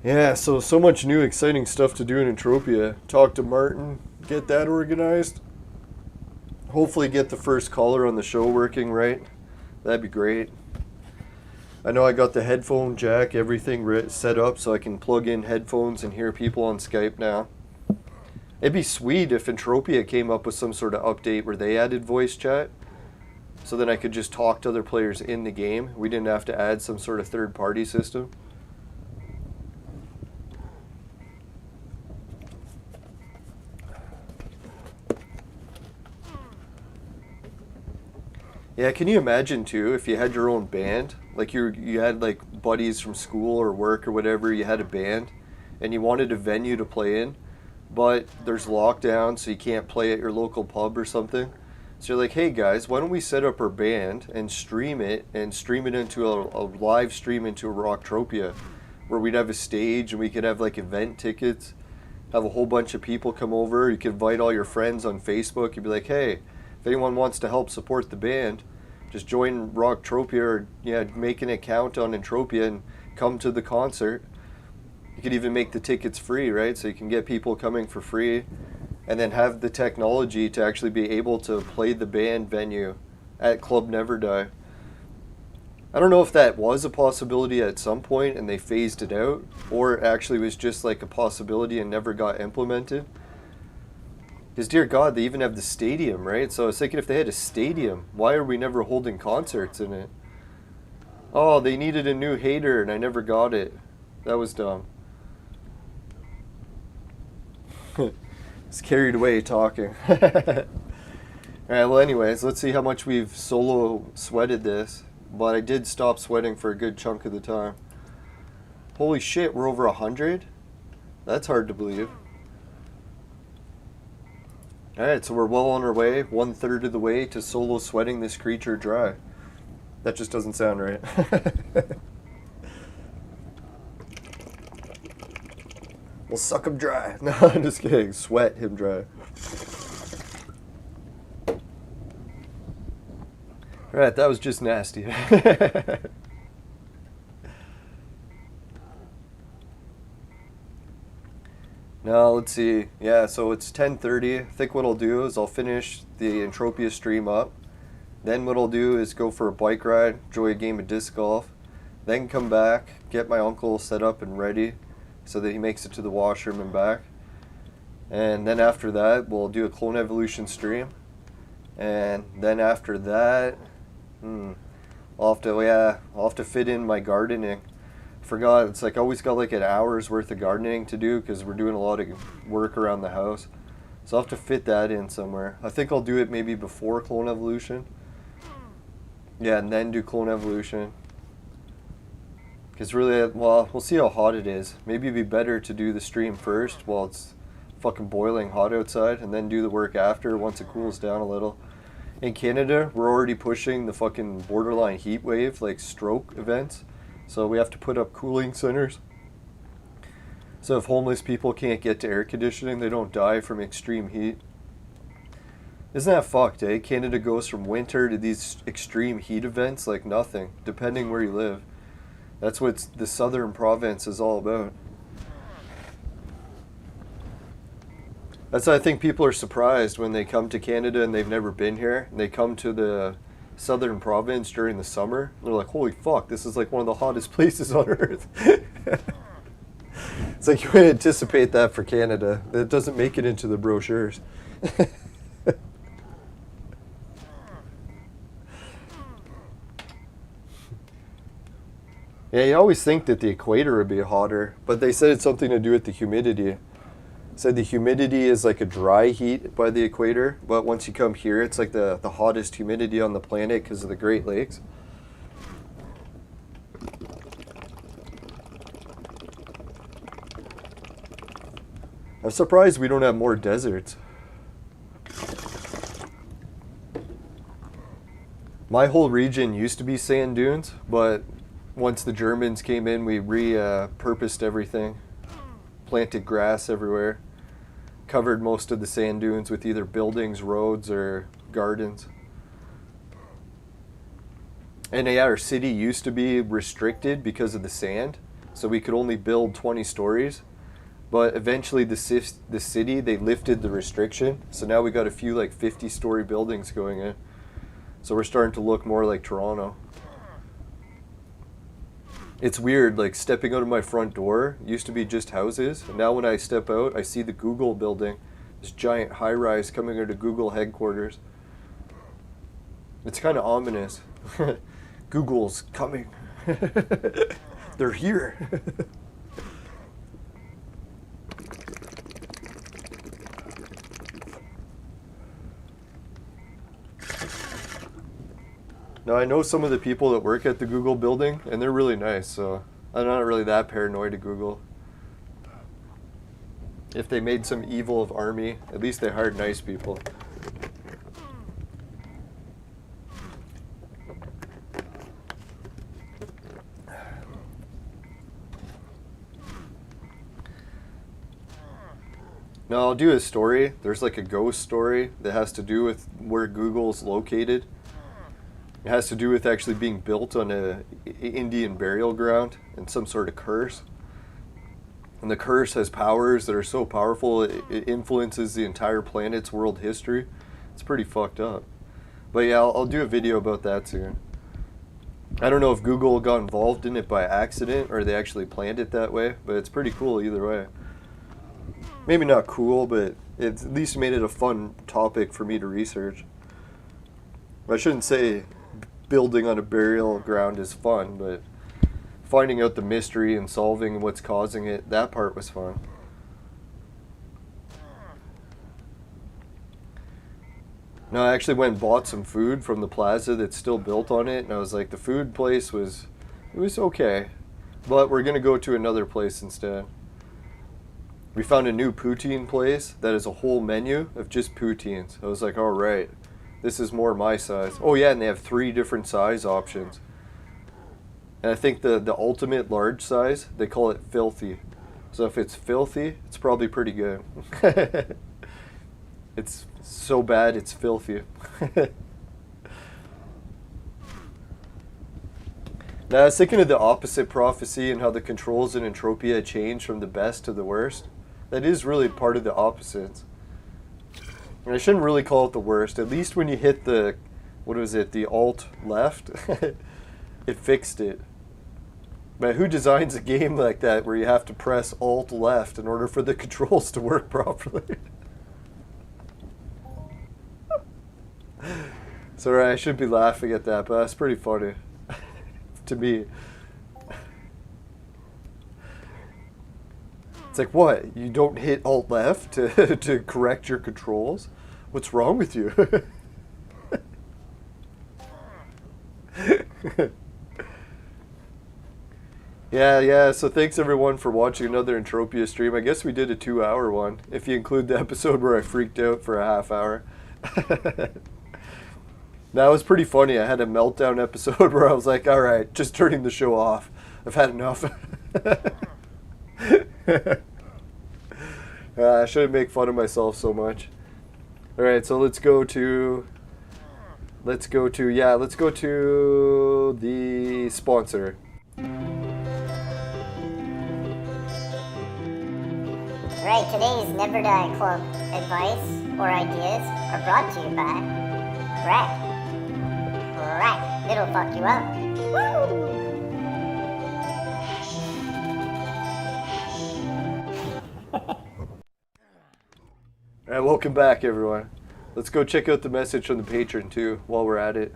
Yeah, so much new exciting stuff to do in Entropia. Talk to Martin, get that organized. Hopefully get the first caller on the show working right. That'd be great. I know I got the headphone jack, everything set up so I can plug in headphones and hear people on Skype now. It'd be sweet if Entropia came up with some sort of update where they added voice chat. So then I could just talk to other players in the game. We didn't have to add some sort of third-party system. Yeah, can you imagine too if you had your own band, like you had like buddies from school or work or whatever, you had a band and you wanted a venue to play in, but there's lockdown so you can't play at your local pub or something. So you're like, hey guys, why don't we set up our band and stream it into a live stream into a Rocktropia where we'd have a stage and we could have like event tickets, have a whole bunch of people come over, you could invite all your friends on Facebook, you'd be like, hey, if anyone wants to help support the band, just join Rocktropia or make an account on Entropia and come to the concert. You could even make the tickets free, right? So you can get people coming for free and then have the technology to actually be able to play the band venue at Club Never Die. I don't know if that was a possibility at some point and they phased it out, or it actually was just like a possibility and never got implemented. Because, dear God, they even have the stadium, right? So I was thinking if they had a stadium, why are we never holding concerts in it? Oh, they needed a new hater, and I never got it. That was dumb. It's carried away talking. Alright, well anyways, let's see how much we've solo sweated this. But I did stop sweating for a good chunk of the time. Holy shit, we're over 100? That's hard to believe. Alright, so we're well on our way, 1/3 of the way to solo sweating this creature dry. That just doesn't sound right. We'll suck him dry. No, I'm just kidding. Sweat him dry. Alright, that was just nasty. Now, let's see. Yeah, so it's 10:30. I think what I'll do is I'll finish the Entropia stream up. Then what I'll do is go for a bike ride, enjoy a game of disc golf. Then come back, get my uncle set up and ready so that he makes it to the washroom and back. And then after that, we'll do a Clone Evolution stream. And then after that, I'll have to fit in my gardening. Forgot, it's like I always got like an hour's worth of gardening to do because we're doing a lot of work around the house. So I'll have to fit that in somewhere. I think I'll do it maybe before Clone Evolution. Yeah, and then do Clone Evolution. Because really, well, we'll see how hot it is. Maybe it'd be better to do the stream first while it's fucking boiling hot outside and then do the work after once it cools down a little. In Canada, we're already pushing the fucking borderline heat wave, like stroke events. So we have to put up cooling centers. So if homeless people can't get to air conditioning, they don't die from extreme heat. Isn't that fucked, eh? Canada goes from winter to these extreme heat events like nothing, depending where you live. That's what the southern province is all about. That's why I think people are surprised when they come to Canada and they've never been here. And they come to the southern province during the summer. They're like, holy fuck, this is like one of the hottest places on earth. It's like you would anticipate that for Canada. It doesn't make it into the brochures. Yeah, you always think that the equator would be hotter, but they said it's something to do with the humidity. Said the humidity is like a dry heat by the equator, but once you come here, it's like the hottest humidity on the planet because of the Great Lakes. I'm surprised we don't have more deserts. My whole region used to be sand dunes, but once the Germans came in, we repurposed everything. Planted grass everywhere. Covered most of the sand dunes with either buildings, roads, or gardens. And yeah, our city used to be restricted because of the sand, so we could only build 20 stories. But eventually the city, they lifted the restriction, so now we got a few like 50-story buildings going in. So we're starting to look more like Toronto. It's weird, like stepping out of my front door used to be just houses, and now when I step out, I see the Google building, this giant high-rise coming out of Google headquarters. It's kind of ominous. Google's coming. They're here. Now, I know some of the people that work at the Google building, and they're really nice, so I'm not really that paranoid of Google. If they made some evil of army, at least they hired nice people. Now, I'll do a story. There's like a ghost story that has to do with where Google's located. It has to do with actually being built on a Indian burial ground and some sort of curse. And the curse has powers that are so powerful it influences the entire planet's world history. It's pretty fucked up. But yeah, I'll do a video about that soon. I don't know if Google got involved in it by accident or they actually planned it that way, but it's pretty cool either way. Maybe not cool, but it's at least made it a fun topic for me to research. I shouldn't say building on a burial ground is fun, but finding out the mystery and solving what's causing it, that part was fun. No, I actually went and bought some food from the plaza that's still built on it, and I was like, the food place was okay, but we're gonna go to another place instead. We found a new poutine place that is a whole menu of just poutines. I was like, all right. This is more my size. Oh yeah, and they have 3 different size options. And I think the ultimate large size, they call it filthy. So if it's filthy, it's probably pretty good. It's so bad, it's filthy. Now I was thinking of the opposite prophecy and how the controls in Entropia change from the best to the worst. That is really part of the opposites. And I shouldn't really call it the worst. At least when you hit the, what was it, the alt left, it fixed it. But who designs a game like that where you have to press alt left in order for the controls to work properly? Sorry, I should be laughing at that, but that's pretty funny to me. It's like, what? You don't hit alt left to correct your controls? What's wrong with you? Yeah, so thanks everyone for watching another Entropia stream. I guess we did a 2-hour one, if you include the episode where I freaked out for a half hour. That was pretty funny. I had a meltdown episode where I was like, alright, just turning the show off. I've had enough. I shouldn't make fun of myself so much. Alright, so let's go to the sponsor. Right, today's Never Die Club advice or ideas are brought to you by Crack. Crack, it'll fuck you up. Woo! Alright, welcome back everyone. Let's go check out the message from the patron too while we're at it.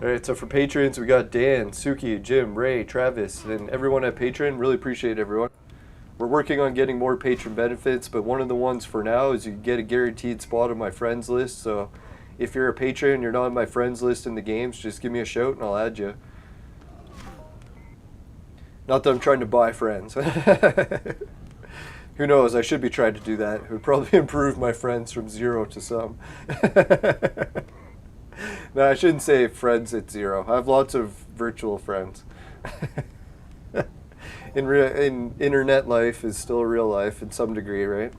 Alright, so for patrons we got Dan, Suki, Jim, Ray, Travis, and everyone at Patreon. Really appreciate everyone. We're working on getting more patron benefits, but one of the ones for now is you get a guaranteed spot on my friends list. So if you're a patron and you're not on my friends list in the games, just give me a shout and I'll add you. Not that I'm trying to buy friends. Who knows, I should be trying to do that. It would probably improve my friends from 0 to some. No, I shouldn't say friends at 0. I have lots of virtual friends. In internet life is still real life in some degree, right?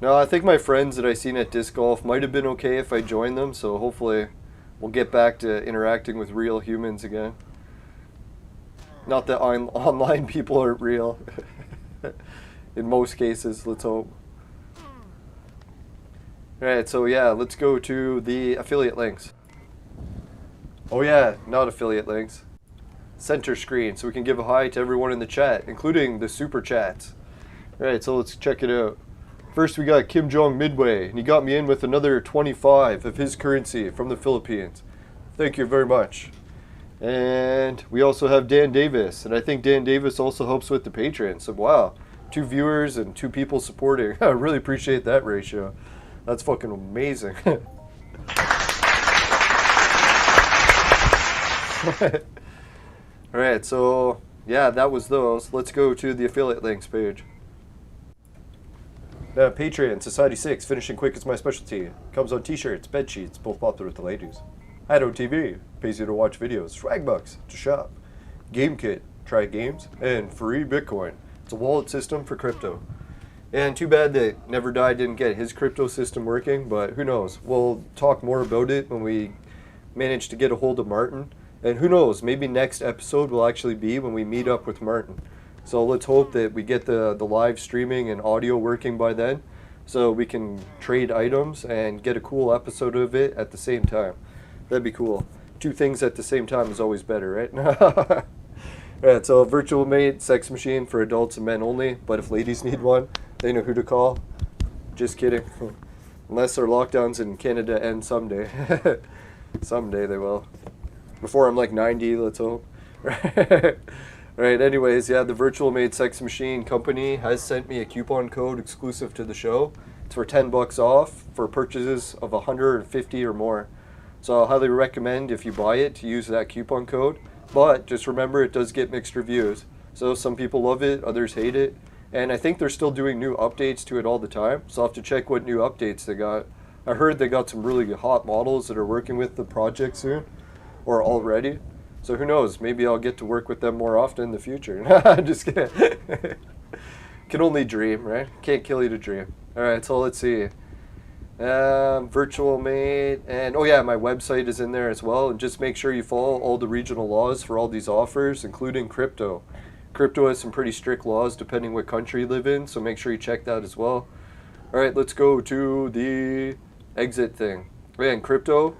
No, I think my friends that I seen at disc golf might have been okay if I joined them, so hopefully we'll get back to interacting with real humans again. Not that online people aren't real. In most cases, let's hope. Alright, so yeah, let's go to the affiliate links. Oh yeah, not affiliate links. Center screen, so we can give a hi to everyone in the chat, including the super chats. Alright, so let's check it out. First we got Kim Jong Midway, and he got me in with another 25 of his currency from the Philippines. Thank you very much. And we also have Dan Davis, and I think Dan Davis also helps with the Patreon. So wow, 2 viewers and 2 people supporting. I really appreciate that ratio. That's fucking amazing. Alright, so yeah, that was those. Let's go to the affiliate links page. Patreon, Society 6, finishing quick is my specialty. Comes on t-shirts, bed sheets, both popular with the ladies. Highlander TV, pays you to watch videos. Swagbucks, to shop. GameKit, try games. And free Bitcoin. It's a wallet system for crypto. And too bad that Never Die didn't get his crypto system working, but who knows. We'll talk more about it when we manage to get a hold of Martin. And who knows, maybe next episode will actually be when we meet up with Martin. So let's hope that we get the live streaming and audio working by then, so we can trade items and get a cool episode of it at the same time. That'd be cool. 2 things at the same time is always better, right? Alright, so virtual mate, sex machine for adults and men only, but if ladies need one, they know who to call. Just kidding. Unless our lockdowns in Canada end someday. Someday they will. Before I'm like 90, let's hope. Right, anyways, yeah, the Virtual Mate Sex Machine company has sent me a coupon code exclusive to the show. It's for $10 off for purchases of 150 or more. So I'll highly recommend, if you buy it, to use that coupon code. But just remember, it does get mixed reviews. So some people love it, others hate it. And I think they're still doing new updates to it all the time. So I'll have to check what new updates they got. I heard they got some really hot models that are working with the project soon, or already. So who knows, maybe I'll get to work with them more often in the future. Just kidding. Can only dream, right? Can't kill you to dream. Alright, so let's see. Virtual Mate, and oh yeah, my website is in there as well. And just make sure you follow all the regional laws for all these offers, including crypto. Crypto has some pretty strict laws depending what country you live in, so make sure you check that as well. Alright, let's go to the exit thing. Man, crypto.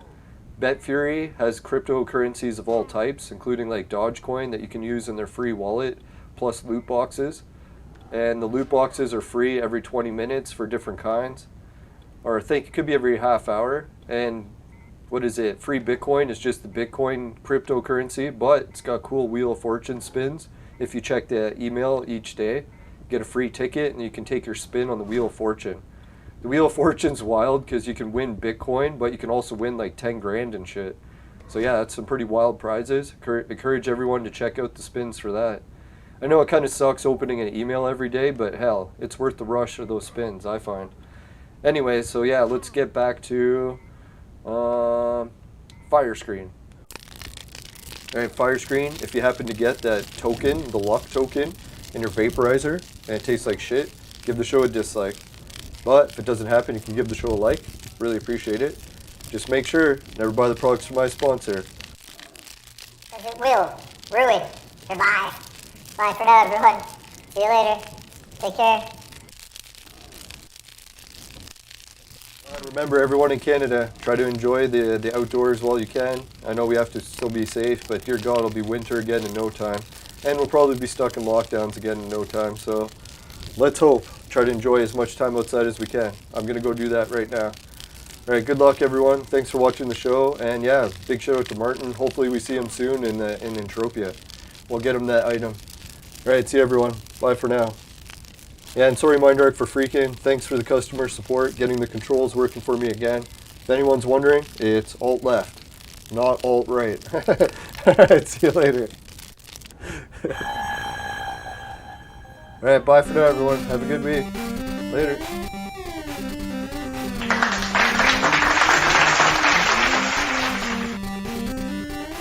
BetFury has cryptocurrencies of all types, including like Dogecoin that you can use in their free wallet, plus loot boxes. And the loot boxes are free every 20 minutes for different kinds. Or I think it could be every half hour. And what is it? Free Bitcoin is just the Bitcoin cryptocurrency, but it's got cool Wheel of Fortune spins. If you check the email each day, get a free ticket and you can take your spin on the Wheel of Fortune. The Wheel of Fortune's wild because you can win Bitcoin, but you can also win like 10 grand and shit. So yeah, that's some pretty wild prizes. Encourage everyone to check out the spins for that. I know it kind of sucks opening an email every day, but hell, it's worth the rush of those spins, I find. Anyway, so yeah, let's get back to Fire Screen. Alright, Fire Screen, if you happen to get that token, the luck token, in your vaporizer, and it tastes like shit, give the show a dislike. But if it doesn't happen, you can give the show a like. Really appreciate it. Just make sure, never buy the products from my sponsor. Because it will ruin your life. Bye for now, everyone. See you later. Take care. Remember, everyone in Canada, try to enjoy the outdoors while you can. I know we have to still be safe, but dear God, it'll be winter again in no time. And we'll probably be stuck in lockdowns again in no time, so let's hope. Try to enjoy as much time outside as we can. I'm going to go do that right now. Alright, good luck everyone. Thanks for watching the show. And yeah, big shout out to Martin. Hopefully we see him soon in Entropia. We'll get him that item. Alright, see everyone. Bye for now. Yeah, and sorry Mindark for freaking. Thanks for the customer support. Getting the controls working for me again. If anyone's wondering, it's alt left, not alt right. Alright, see you later. Alright, bye for now everyone. Have a good week. Later.